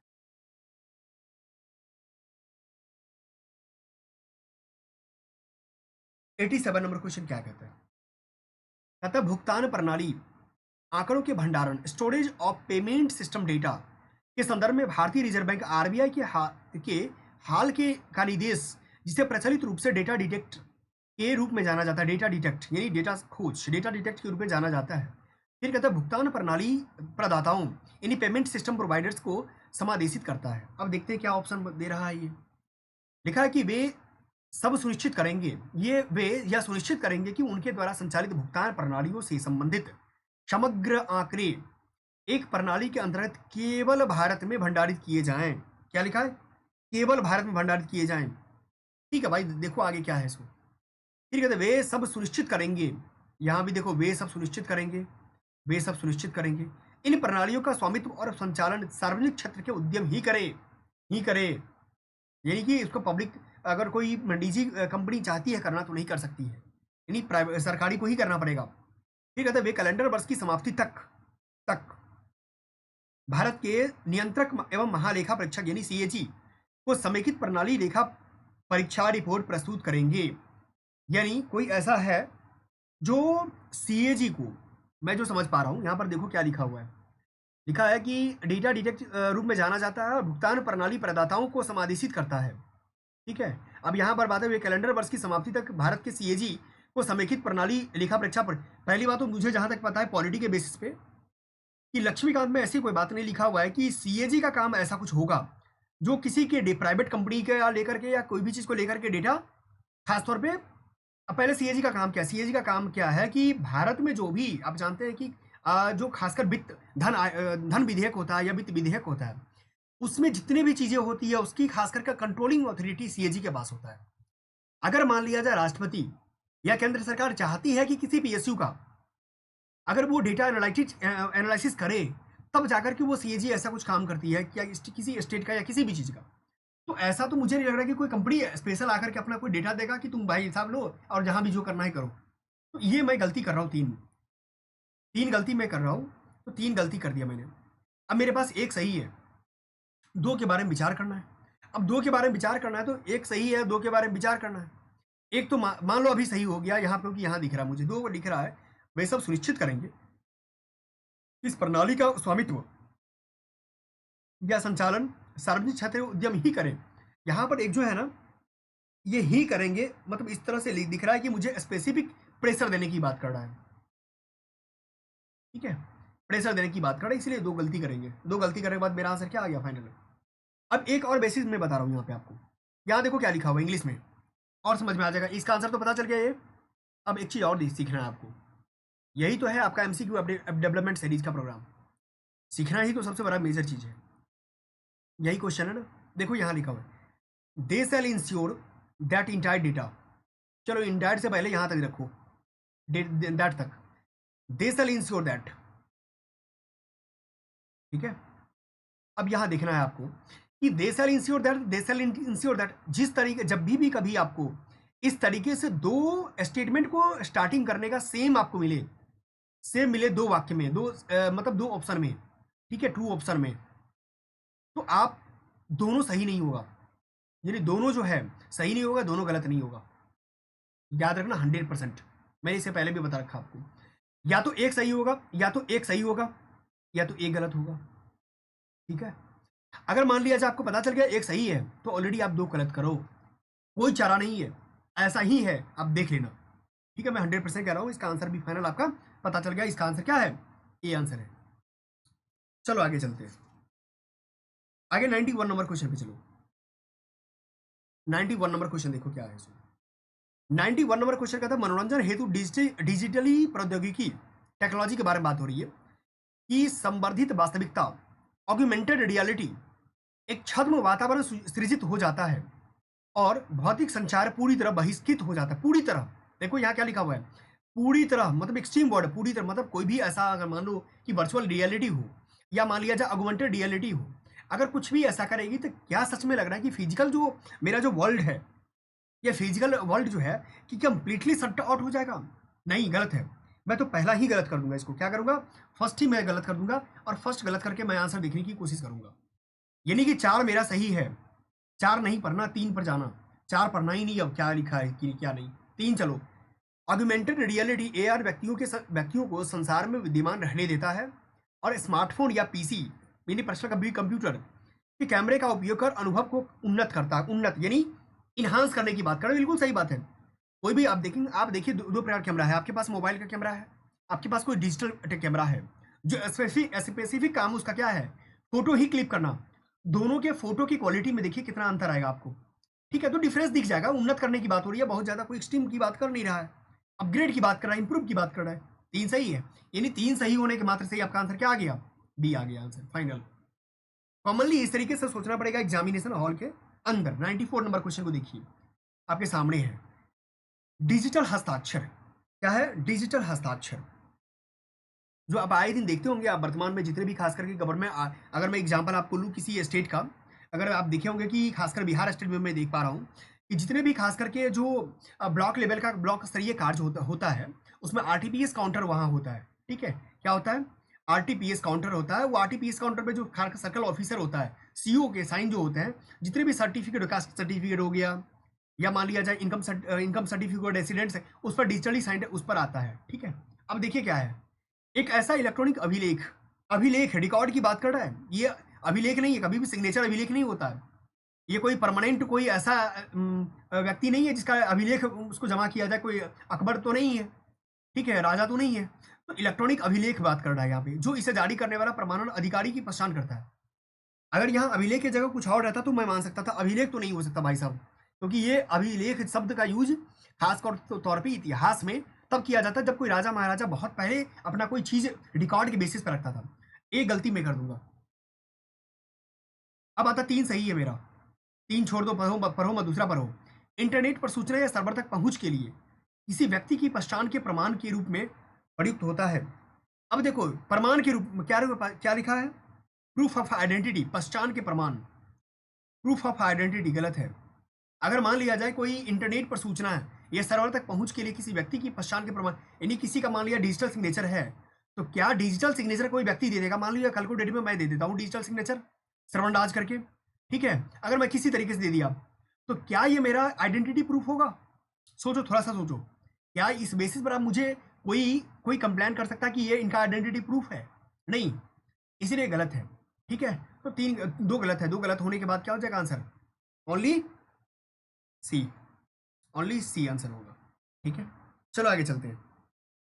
87 नंबर क्वेश्चन क्या कहता है? कहता है भुगतान प्रणाली आंकड़ों के भंडारण, storage of payment system data के संदर्भ में भारतीय रिजर्व बैंक आरबीआई के हाल के का निर्देश, जिसे प्रचलित रूप से डेटा डिटेक्ट के रूप में जाना जाता है, डेटा डिटेक्ट यानी डेटा खोज, डेटा डिटेक्ट के रूप में जाना जाता है। फिर कहता है भुगतान प्रणाली प्रदाताओं यानी पेमेंट सिस्टम प्रोवाइडर्स को समादेशित करता है। अब देखते हैं क्या ऑप्शन दे रहा है। ये लिखा है कि वे सब सुनिश्चित करेंगे, वे यह सुनिश्चित करेंगे कि उनके द्वारा संचालित भुगतान प्रणालियों से संबंधित समग्र आंकड़े एक प्रणाली के अंतर्गत केवल भारत में भंडारित किए जाएं। क्या लिखा है? केवल भारत में भंडारित किए जाएं। ठीक है भाई, देखो आगे क्या है इसको। फिर कहते वे सब सुनिश्चित करेंगे, यहां भी देखो वे सब सुनिश्चित करेंगे, वे सब सुनिश्चित करेंगे इन प्रणालियों का स्वामित्व और संचालन सार्वजनिक क्षेत्र के उद्यम ही करे, यानी कि इसको पब्लिक, अगर कोई निजी कंपनी चाहती है करना तो नहीं कर सकती है, यानी प्राइवेट सरकारी को ही करना पड़ेगा। फिर कहते हैं वे कैलेंडर वर्ष की समाप्ति तक भारत के नियंत्रक एवं महालेखा परीक्षक यानी सीएजी को समेकित प्रणाली लेखा परीक्षा रिपोर्ट प्रस्तुत करेंगे। यानी कोई ऐसा है जो सीएजी को, मैं जो समझ पा रहा हूं यहां पर देखो क्या लिखा हुआ है, लिखा है कि डेटा डिटेक्ट रूप में जाना जाता है और भुगतान प्रणाली प्रदाताओं को समादेशित करता है। ठीक है, अब यहाँ पर बात है वे कैलेंडर वर्ष की समाप्ति तक भारत के सीएजी को समेकित प्रणाली लेखा परीक्षा पर। पहली बात तो मुझे जहां तक पता है पॉलिटी के बेसिस पे कि लक्ष्मीकांत में ऐसी कोई बात नहीं लिखा हुआ है कि सीएजी का काम ऐसा कुछ होगा जो किसी के प्राइवेट कंपनी के या लेकर के या कोई भी चीज को लेकर के डेटा खासतौर पे। अब पहले सीएजी का काम क्या है? सीएजी का काम क्या है कि भारत में जो भी आप जानते हैं कि जो खासकर वित्त धन विधेयक होता है या वित्त विधेयक होता है, उसमें जितने भी चीजें होती है उसकी खास करके कंट्रोलिंग अथॉरिटी सीएजी के पास होता है। अगर मान लिया जाए राष्ट्रपति या केंद्र सरकार चाहती है कि किसी पीएसयू का अगर वो डेटा एनालिसिस करे, तब जाकर के वो सीएजी ऐसा कुछ काम करती है क्या किसी स्टेट का या किसी भी चीज का। तो ऐसा तो मुझे नहीं लग रहा कि कोई कंपनी स्पेशल आकर के अपना कोई डेटा देगा कि तुम भाई हिसाब लो और जहां भी जो करना है करो। तो ये मैं गलती कर रहा हूँ, तीन गलती मैं कर रहा हूँ, तो 3 गलती कर दिया मैंने। अब मेरे पास एक सही है, 2 के बारे में विचार करना है। अब 2 के बारे में विचार करना है तो एक सही है, 2 के बारे में विचार करना है। एक तो मान लो अभी सही हो गया यहाँ, क्योंकि यहाँ दिख रहा है मुझे 2 दिख रहा है, वे सब सुनिश्चित करेंगे इस प्रणाली का स्वामित्व या संचालन सार्वजनिक क्षेत्र उद्यम ही करें। यहाँ पर एक जो है ना, ये ही करेंगे मतलब इस तरह से दिख रहा है कि मुझे स्पेसिफिक प्रेशर देने की बात कर रहा है। ठीक है, प्रेशर देने की बात कर रहा है, इसलिए 2 गलती करेंगे। 2 गलती करने के बाद मेरा आंसर क्या आ गया फाइनल। अब एक और बेसिस में बता रहा हूँ यहाँ पे आपको, यहाँ देखो क्या लिखा हुआ है इंग्लिश में, और समझ में आ जाएगा। इसका आंसर तो पता चल गया ये। अब एक चीज़ और सीखना है आपको, यही तो है आपका एमसीक्यू डेवलपमेंट सीरीज का प्रोग्राम। सीखना ही तो सबसे बड़ा मेजर चीज़ है, यही क्वेश्चन है ना। देखो यहाँ लिखा हुआ है दे शैल इंश्योर दैट इंटायर डेटा, चलो इंटायर से पहले यहाँ तक रखो, दैट तक, दे शैल इंश्योर दैट। ठीक है, अब यहाँ देखना है आपको कि दे शैल इंश्योर दैट, जिस तरीके जब भी कभी आपको इस तरीके से 2 स्टेटमेंट को स्टार्टिंग करने का सेम आपको मिले, सेम मिले 2 वाक्य में, मतलब 2 ऑप्शन में, ठीक है, 2 ऑप्शन में, तो आप दोनों सही नहीं होगा, यानी दोनों जो है सही नहीं होगा, दोनों गलत नहीं होगा। याद रखना 100%, मैंने इससे पहले भी बता रखा आपको, या तो एक सही होगा, या तो एक सही होगा, या तो एक गलत होगा। ठीक है, अगर मान लिया जाए आपको पता चल गया एक सही है, तो ऑलरेडी आप 2 गलत करो, कोई चारा नहीं है, ऐसा ही है, आप देख लेना। ठीक है, मैं 100% कह रहा हूं, इसका आंसर भी फाइनल आपका पता चल गया। इसका आंसर क्या है? ये आंसर है। चलो आगे चलते हैं, आगे 91 नंबर क्वेश्चन पे चलो। 91 नंबर क्वेश्चन देखो क्या है इसमें। 91 नंबर क्वेश्चन का था मनोरंजन हेतु डिजिटली प्रौद्योगिकी टेक्नोलॉजी के बारे में बात हो रही है कि संवर्धित वास्तविकता ऑगमेंटेड रियलिटी एक छद्म वातावरण सृजित हो जाता है और भौतिक संचार पूरी तरह बहिष्कृत हो जाता है, पूरी तरह। देखो यहाँ क्या लिखा हुआ है, पूरी तरह, मतलब एक्सट्रीम वर्ड, पूरी तरह मतलब कोई भी ऐसा, अगर मान लो कि वर्चुअल रियलिटी हो या मान लिया जाए ऑगमेंटेड रियलिटी हो, अगर कुछ भी ऐसा करेगी तो क्या सच में लग रहा है कि फिजिकल जो मेरा जो वर्ल्ड है, या फिजिकल वर्ल्ड जो है कि कंप्लीटली शट आउट हो जाएगा? नहीं, गलत है। मैं तो पहला ही गलत कर दूंगा, इसको क्या करूंगा, फर्स्ट ही मैं गलत कर दूंगा, और फर्स्ट गलत करके मैं आंसर देखने की कोशिश करूंगा। यानी कि 4 मेरा सही है, 4 नहीं पढ़ना, 3 पर जाना। 4 पढ़ना ही नहीं, अब क्या लिखा है कि क्या नहीं, 3 चलो। ऑगमेंटेड रियलिटी एआर व्यक्तियों को संसार में विद्यमान रहने देता है और स्मार्टफोन या पीसी, यानी पर्सनल कंप्यूटर के कैमरे का उपयोग कर अनुभव को उन्नत करता है। उन्नत यानी इन्हांस करने की बात कर रहे हैं, बिल्कुल सही बात है। कोई भी आप देखेंगे, आप देखिए दो प्रकार कैमरा है, आपके पास मोबाइल का कैमरा है, आपके पास कोई डिजिटल कैमरा है, जो स्पेसिफिक काम उसका क्या है, फोटो ही क्लिक करना। दोनों के फोटो की क्वालिटी में देखिए कितना अंतर आएगा आपको, ठीक है? तो डिफरेंस दिख जाएगा। उन्नत करने की बात हो रही है, बहुत ज्यादा कोई एक्सट्रीम की बात कर नहीं रहा है, अपग्रेड की बात कर रहा है, इंप्रूव की बात कर रहा है। 3 सही है, यानी 3 सही होने के मात्र से ही आपका आंसर क्या आ गया, बी आ गया आंसर फाइनल। कॉमनली इस तरीके से सोचना पड़ेगा एग्जामिनेशन हॉल के अंदर। 94 नंबर क्वेश्चन को देखिए, आपके सामने है डिजिटल हस्ताक्षर। क्या है? डिजिटल हस्ताक्षर, जो आप आए दिन देखते होंगे आप वर्तमान में जितने भी खास करके गवर्नमेंट, अगर मैं एग्जांपल आपको लूँ किसी स्टेट का, अगर आप देखे होंगे कि खासकर बिहार स्टेट में मैं देख पा रहा हूँ कि जितने भी खास करके जो ब्लॉक लेवल का ब्लॉक स्तरीय कार्य होता है, उसमें आरटीपीएस काउंटर वहाँ होता है, ठीक है? क्या होता है? आरटीपीएस काउंटर होता है। वो आरटीपीएस काउंटर पे जो सर्कल ऑफिसर होता है, सीओ के साइन जो होते हैं, जितने भी सर्टिफिकेट, कास्ट सर्टिफिकेट हो गया, या मान लिया जाए इनकम सर्टिफिकेट रेसिडेंट्स है, उस पर डिजिटली साइन उस पर आता है, ठीक है? अब देखिए क्या है, एक ऐसा इलेक्ट्रॉनिक अभिलेख, अभिलेख रिकॉर्ड की बात कर रहा है। ये अभिलेख नहीं है, कभी भी सिग्नेचर अभिलेख नहीं होता है। ये कोई परमानेंट कोई ऐसा व्यक्ति नहीं है जिसका अभिलेख उसको जमा किया जाए, कोई अकबर तो नहीं है, ठीक है, राजा तो नहीं है। तो इलेक्ट्रॉनिक अभिलेख बात कर रहा है यहाँ पे, जो इसे जारी करने वाला प्रमाणन अधिकारी की पहचान करता है। अगर यहाँ अभिलेख की जगह कुछ और रहता तो मैं मान सकता था, अभिलेख तो नहीं हो सकता भाई साहब, क्योंकि ये अभिलेख शब्द का यूज खास तौर पे इतिहास में तब किया जाता है जब कोई राजा महाराजा बहुत पहले अपना कोई चीज रिकॉर्ड के बेसिस पर रखता था। एक गलती मैं कर दूंगा। अब आता 3 सही है मेरा, 3 छोड़ दो, पढ़ो पढ़ो मत, दूसरा पढ़ो। इंटरनेट पर सूचना या सर्वर तक पहुंच के लिए किसी व्यक्ति की पहचान के प्रमाण के रूप में प्रयुक्त होता है। अब देखो प्रमाण के रूप में क्या क्या लिखा है, प्रूफ ऑफ आइडेंटिटी, पहचान के प्रमाण, प्रूफ ऑफ आइडेंटिटी गलत है। अगर मान लिया जाए कोई इंटरनेट पर सूचना है या सर्वर तक पहुंच के लिए किसी व्यक्ति की पहचान के प्रमाण, यानी किसी का मान लिया डिजिटल सिग्नेचर है, तो क्या डिजिटल सिग्नेचर कोई व्यक्ति दे देगा? मान लिया कल को डेट में मैं दे देता हूँ डिजिटल सिग्नेचर श्रवण राज करके, ठीक है, अगर मैं किसी तरीके से दे दिया, तो क्या ये मेरा आइडेंटिटी प्रूफ होगा? सोचो, थोड़ा सा सोचो, क्या इस बेसिस पर आप मुझे कोई कोई कंप्लेन कर सकता है कि ये इनका आइडेंटिटी प्रूफ है? नहीं, इसीलिए गलत है, ठीक है? तो 2 गलत है, 2 गलत होने के बाद क्या हो जाएगा आंसर? ओनली सी, ओनली सी आंसर होगा, ठीक है? चलो आगे चलते हैं।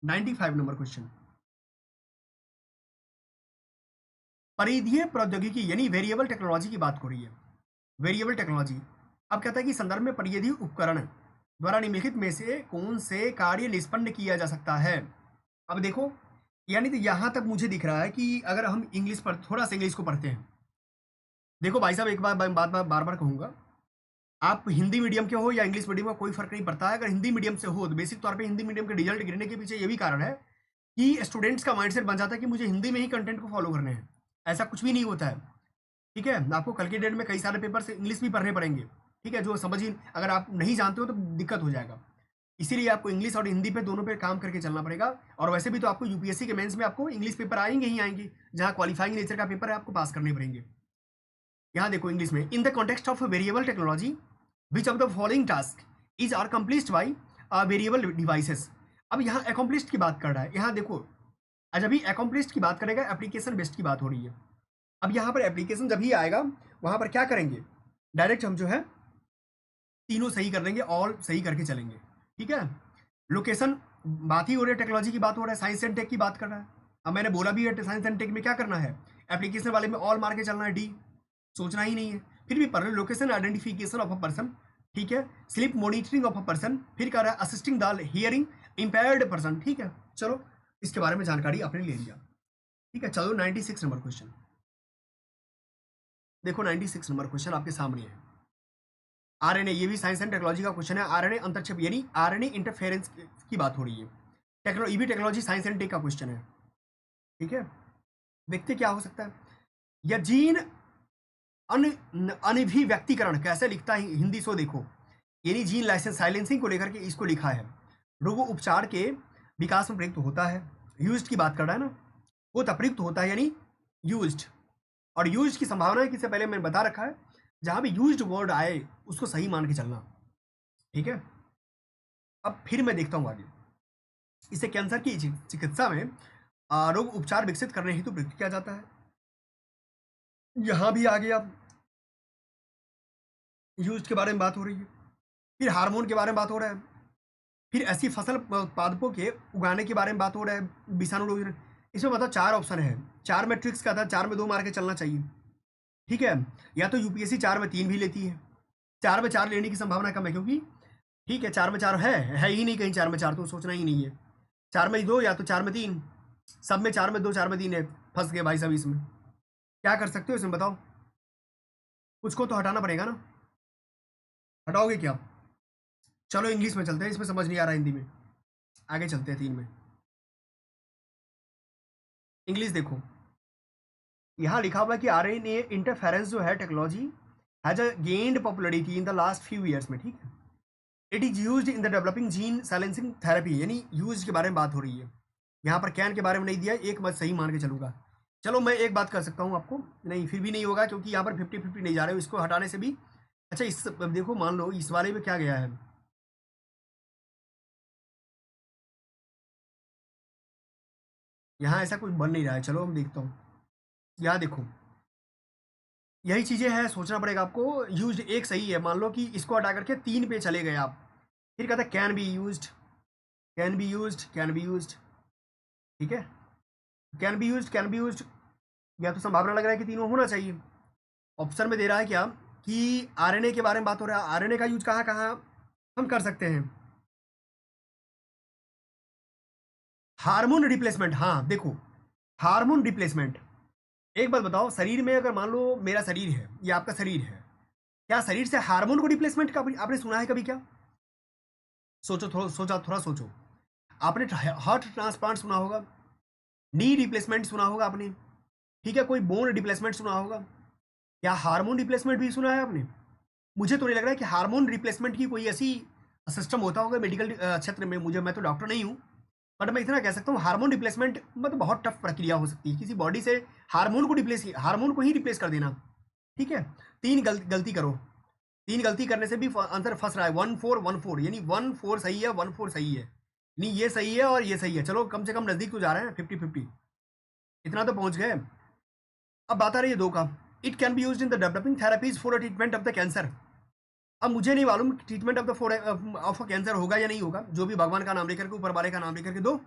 95 नंबर क्वेश्चन, परिधीय प्रौद्योगिकी यानी वेरिएबल टेक्नोलॉजी की बात हो रही है। वेरिएबल टेक्नोलॉजी, अब कहता है कि संदर्भ में परिधीय उपकरण द्वारा निम्नलिखित में से कौन से कार्य निष्पन्न किया जा सकता है? अब देखो, यानी तो यहां तक मुझे दिख रहा है कि अगर हम इंग्लिश पर थोड़ा सा इंग्लिश को पढ़ते हैं, देखो भाई साहब, एक बात बार बार कहूंगा, आप हिंदी मीडियम के हो या इंग्लिश मीडियम का कोई फर्क नहीं पड़ता है। अगर हिंदी मीडियम से हो तो बेसिक तौर पे हिंदी मीडियम के रिजल्ट गिरने के पीछे ये भी कारण है कि स्टूडेंट्स का माइंडसेट बन जाता है कि मुझे हिंदी में ही कंटेंट को फॉलो करने हैं। ऐसा कुछ भी नहीं होता है, ठीक है? आपको कल के डेट में कई सारे पेपर से इंग्लिश भी पढ़ने पड़ेंगे, ठीक है, जो समझ ही अगर आप नहीं जानते हो तो दिक्कत हो जाएगा। इसीलिए आपको इंग्लिश और हिंदी पे दोनों पे काम करके चलना पड़ेगा। और वैसे भी तो आपको यूपीएससी के मेंस में आपको इंग्लिश पेपर आएंगे ही आएंगे, जहाँ क्वालिफाइंग नेचर का पेपर है, आपको पास करने पड़ेंगे। यहाँ देखो इंग्लिश में, in the context of variable technology which of the following task is are accomplished by variable devices. अब यहाँ अकम्प्लिस्ड की बात कर रहा है। यहाँ देखो, आज अभी अकम्प्लिस्ड की बात करेगा, एप्लीकेशन बेस्ड की बात हो रही है। अब यहाँ पर एप्लीकेशन जब ही आएगा, वहाँ पर क्या करेंगे, डायरेक्ट हम जो है तीनों सही कर देंगे, ऑल सही करके चलेंगे, ठीक है? लोकेशन, बात ही हो रही है, टेक्नोलॉजी की बात हो रहा है, साइंस एंड टेक की बात कर रहा है। अब मैंने बोला भी है साइंस एंड टेक में क्या करना है, एप्लीकेशन वाले में ऑल मार के चलना है, डी, सोचना ही नहीं है। फिर भी पढ़ रहे, location identification of a person, ठीक है, slip monitoring of a person, फिर कह रहा है assisting the hearing impaired person, ठीक है? चलो इसके बारे में जानकारी आपने ले लिया, ठीक है? चलो 96 नंबर क्वेश्चन, देखो 96 नंबर क्वेश्चन आपके सामने है। आरएनए, ये भी साइंस एंड टेक्नोलॉजी का क्वेश्चन है। आरएनए अंतरक्षेप यानी आरएनए इंटरफेरेंस की बात हो रही है। ये भी टेक्नोलॉजी साइंस एंड टेक का क्वेश्चन है। ठीक है, देखते क्या हो सकता है। या जीन अनभिव्यक्तिकरण कैसे लिखता है हिंदी सो देखो, यानी जीन लाइसेंस साइलेंसिंग को लेकर के इसको लिखा है। रोग उपचार के विकास में प्रयुक्त होता है। यूज्ड की बात कर रहा है ना, वो प्रयुक्त होता है यानी यूज्ड। और यूज्ड की संभावना है, किससे पहले मैंने बता रखा है, जहां भी यूज्ड वर्ड आए उसको सही मान के चलना। ठीक है, अब फिर मैं देखता हूं आगे। इसे कैंसर की चिकित्सा में रोग उपचार विकसित करने हेतु प्रयुक्त किया जाता है। यहां भी आ गया, यूज्ड के बारे में बात हो रही है। फिर हार्मोन के बारे में बात हो रहा है। फिर ऐसी फसल उत्पादकों के उगाने के बारे में बात हो रहा है, विषाणु रोग। इसमें मतलब 4 ऑप्शन है। 4 में ट्रिक्स का था, 4 में 2 मार के चलना चाहिए। ठीक है, या तो यूपीएससी 4 में 3 भी लेती है। 4 में 4 लेने की संभावना कम है, क्योंकि ठीक है 4 में 4 है ही नहीं कहीं। 4 में 4 तो सोचना ही नहीं है। 4 में 2 या तो 4 में 3, सब में 4 में 2 4 में 3 है। फंस गए भाई साहब इसमें। क्या कर सकते हो इसमें बताओ, कुछ को तो हटाना पड़ेगा ना। हटाओगे क्या? चलो इंग्लिश में चलते हैं, इसमें समझ नहीं आ रहा हिंदी में। आगे चलते हैं 3 में। इंग्लिश देखो, यहाँ लिखा हुआ है कि आरएनए इंटरफेरेंस जो है technology has a gained popularity in the last few years में। ठीक है, it is used in the developing gene silencing therapy, यानी यूज के बारे में बात हो रही है। यहाँ पर कैन के बारे में नहीं दिया, एक मत सही मान के चलूंगा। चलो मैं एक बात कर सकता हूँ आपको, नहीं फिर भी नहीं होगा, क्योंकि यहाँ पर 50-50 नहीं जा रहे हो, इसको हटाने से भी। अच्छा इस देखो, मान लो इस वाले में क्या गया है, यहाँ ऐसा कुछ बन नहीं रहा है। चलो हम देखता हूँ, यहाँ देखो यही चीज़ें हैं, सोचना पड़ेगा आपको। यूज्ड एक सही है, मान लो कि इसको हटा करके 3 पे चले गए आप। फिर कहता है can be used, can be used, can be used. ठीक है, can be used, can be used, या तो संभावना लग रहा है कि तीनों होना चाहिए। ऑप्शन में दे रहा है क्या कि आरएनए के बारे में बात हो रहा है। आरएनए का यूज कहाँ कहाँ हम कर सकते हैं? हार्मोन रिप्लेसमेंट, हाँ देखो, हार्मोन रिप्लेसमेंट। एक बात बताओ, शरीर में अगर मान लो मेरा शरीर है या आपका शरीर है, क्या शरीर से हार्मोन को रिप्लेसमेंट का आपने सुना है कभी क्या? सोचो, थोड़ा सोचो। आपने हार्ट ट्रांसप्लांट सुना होगा, नी रिप्लेसमेंट सुना होगा आपने, ठीक है, कोई बोन रिप्लेसमेंट सुना होगा। क्या हार्मोन रिप्लेसमेंट भी सुना है आपने? मुझे तो नहीं लग रहा है कि हार्मोन रिप्लेसमेंट की कोई ऐसी सिस्टम होता होगा मेडिकल क्षेत्र में। मुझे, मैं तो डॉक्टर नहीं हूँ, बट मैं इतना कह सकता हूँ हार्मोन रिप्लेसमेंट मतलब बहुत टफ प्रक्रिया हो सकती है किसी बॉडी से हार्मोन को ही रिप्लेस कर देना। ठीक है, 3 गलती करो, 3 गलती करने से भी आंसर फंस रहा है। 1-4-1-4 यानी 1-4 सही है, 1-4 सही है, नहीं ये सही है और ये सही है। चलो कम से कम नजदीक तो जा रहे हैं, 50-50 इतना तो पहुंच गए। अब बात आ रही है 2 का, it can be used in the developing therapies for treatment of the cancer. अब मुझे नहीं मालूम treatment of the for of cancer होगा या नहीं होगा, जो भी भगवान का नाम लेकर के, ऊपर वाले का नाम लेकर के दो,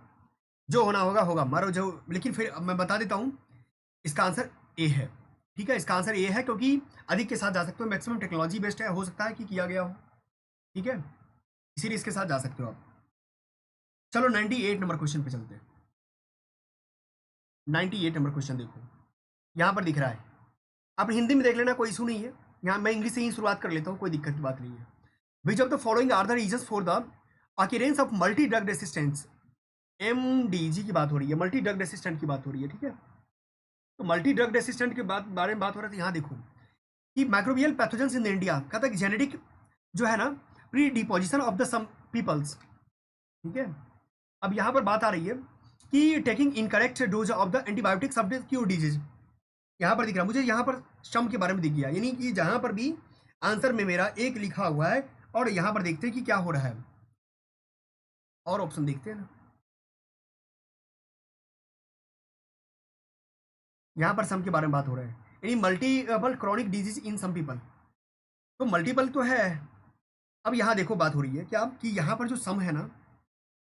जो होना होगा होगा, मारो जो। लेकिन फिर अब मैं बता देता हूँ, इसका आंसर ए है। ठीक है, इसका आंसर ए है, क्योंकि अधिक के साथ जा सकते हो, मैक्सिमम टेक्नोलॉजी बेस्ड है, हो सकता है कि किया गया हो। ठीक है, इसीलिए इसके साथ जा सकते हो आप। चलो 98 नंबर क्वेश्चन पे चलते हैं। 98 नंबर क्वेश्चन देखो, यहाँ पर दिख रहा है, आप हिंदी में देख लेना, कोई इशू नहीं है। यहाँ मैं इंग्लिश से ही शुरुआत कर लेता हूँ, कोई दिक्कत की बात नहीं है। Which of the following are the reasons for the occurrence of multi drug resistance? MDG की बात हो रही है, मल्टी ड्रग रेसिस्टेंट की बात हो रही है। ठीक है, तो मल्टी ड्रग रेसिस्टेंट के बारे में बात हो रही थी। यहाँ देखो कि माइक्रोबियल पैथोजेंस इन इंडिया का तक जेनेटिक जो है ना, predisposition of the some peoples. ठीक है, अब यहाँ पर बात आ रही है कि taking incorrect dose of the antibiotics of the cure disease. यहाँ पर दिख रहा है मुझे, यहाँ पर श्रम के बारे में दिख गया, यानी कि जहाँ पर भी आंसर में मेरा एक लिखा हुआ है, और यहाँ पर देखते हैं कि क्या हो रहा है, और ऑप्शन देखते हैं ना। यहाँ पर सम के बारे में बात हो रहा है, यानी multiple chronic disease in some people, तो मल्टीपल तो है। अब यहाँ देखो बात हो रही है क्या कि यहाँ पर जो सम है ना,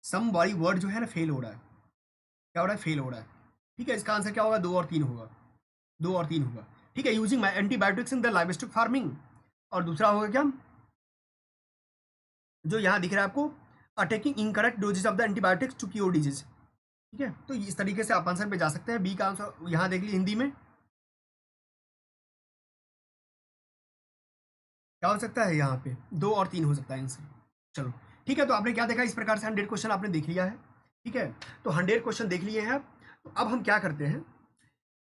सम वाली वर्ड जो है ना फेल हो रहा है। क्या हो रहा है? फेल हो रहा है। ठीक है, इसका आंसर क्या होगा? 2 और 3 होगा, 2 और 3 होगा। ठीक है, using antibiotics in the livestock farming, और दूसरा होगा क्या जो यहाँ दिख रहा है आपको, taking incorrect doses of the antibiotics to cure disease. ठीक है, तो इस तरीके से आप आंसर पे जा सकते हैं। बी का आंसर यहाँ देख लीजिए हिंदी में, क्या हो सकता है यहाँ पे? 2 और 3 हो सकता है आंसर। चलो ठीक है, तो आपने क्या देखा, इस प्रकार से 100 क्वेश्चन आपने देख लिया है। ठीक है, तो 100 क्वेश्चन देख लिए हैं आप। तो अब हम क्या करते हैं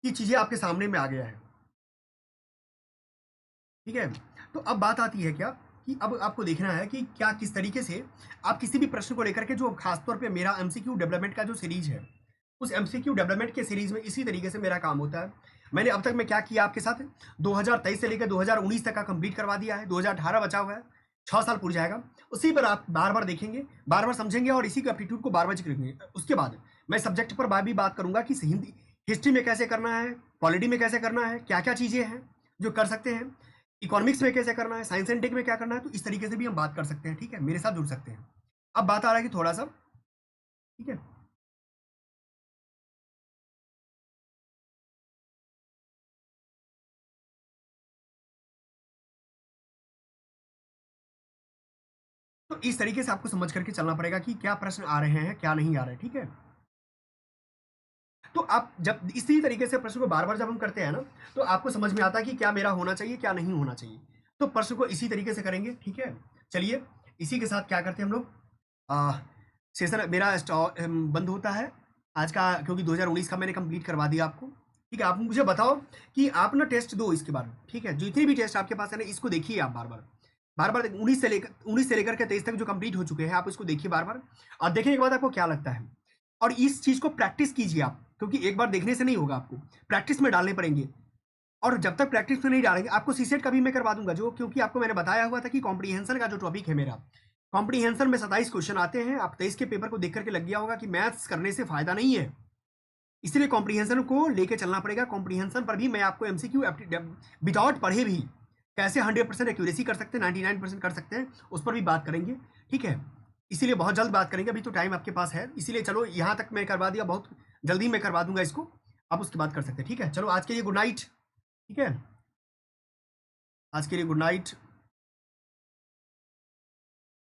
कि चीज़ें आपके सामने में आ गया है। ठीक है, तो अब बात आती है क्या कि अब आपको देखना है कि क्या किस तरीके से आप किसी भी प्रश्न को लेकर के, जो खासतौर पे मेरा एमसीक्यू डेवलपमेंट का जो सीरीज है, उस एमसीक्यू डेवलपमेंट के सीरीज में इसी तरीके से मेरा काम होता है। मैंने अब तक मैं क्या किया आपके साथ, 2023 से लेकर 2019 तक का कंप्लीट करवा दिया है, 2018 बचा हुआ है, 6 साल पूर जाएगा। उसी पर आप बार बार देखेंगे, बार बार समझेंगे और इसी के एप्टीट्यूड को बार बार जिक्र करेंगे। उसके बाद मैं सब्जेक्ट पर भी बात करूंगा कि हिंदी हिस्ट्री में कैसे करना है, पॉलिटी में कैसे करना है, क्या क्या चीज़ें हैं जो कर सकते हैं, इकोनॉमिक्स में कैसे करना है, साइंस एंड टेक में क्या करना है। तो इस तरीके से भी हम बात कर सकते हैं। ठीक है, मेरे साथ जुड़ सकते हैं। अब बात आ रहा है कि थोड़ा सा, ठीक है, तो इस तरीके से आपको समझ करके चलना पड़ेगा कि क्या प्रश्न आ रहे हैं, क्या नहीं आ रहे। ठीक है, तो आप जब इसी तरीके से प्रश्न को बार बार जब हम करते हैं ना, तो आपको समझ में आता है कि क्या मेरा होना चाहिए, क्या नहीं होना चाहिए। तो प्रश्न को इसी तरीके से करेंगे। ठीक है, चलिए इसी के साथ क्या करते हैं हम लोग, सेशन मेरा बंद होता है आज का, क्योंकि 2019 का मैंने कंप्लीट करवा दिया आपको। ठीक है, आप मुझे बताओ कि आप ना टेस्ट दो इसके बारे में। ठीक है, जितने भी टेस्ट आपके पास है ना, इसको देखिए आप बार बार, बार बार 19 से लेकर के 23 तक जो कंप्लीट हो चुके हैं, आप इसको देखिए बार बार, और देखने के बाद आपको क्या लगता है। और इस चीज़ को प्रैक्टिस कीजिए आप, क्योंकि एक बार देखने से नहीं होगा, आपको प्रैक्टिस में डालने पड़ेंगे। और जब तक प्रैक्टिस में नहीं डालेंगे, आपको सीसेट का भी मैं करवा दूंगा, जो क्योंकि आपको मैंने बताया हुआ था कि कॉम्प्रीहेंशन का जो टॉपिक है मेरा, कॉम्प्रीहेंशन में 27 क्वेश्चन आते हैं। आप 23 के पेपर को देख करके लग गया होगा कि मैथ्स करने से फायदा नहीं है, इसलिए कॉम्प्रीहेंशन को लेके चलना पड़ेगा। कॉम्प्रीहेंशन पर भी मैं आपको एमसीक्यू विदाउट पढ़े भी कैसे 100% एक्यूरेसी कर सकते हैं, 99% कर सकते हैं, उस पर भी बात करेंगे। ठीक है, इसीलिए बहुत जल्द बात करेंगे, अभी तो टाइम आपके पास है, इसीलिए चलो यहाँ तक मैं करवा दिया, बहुत जल्दी मैं करवा दूंगा इसको, आप उसकी बात कर सकते हैं। ठीक है, चलो आज के लिए गुड नाइट। ठीक है, आज के लिए गुड नाइट।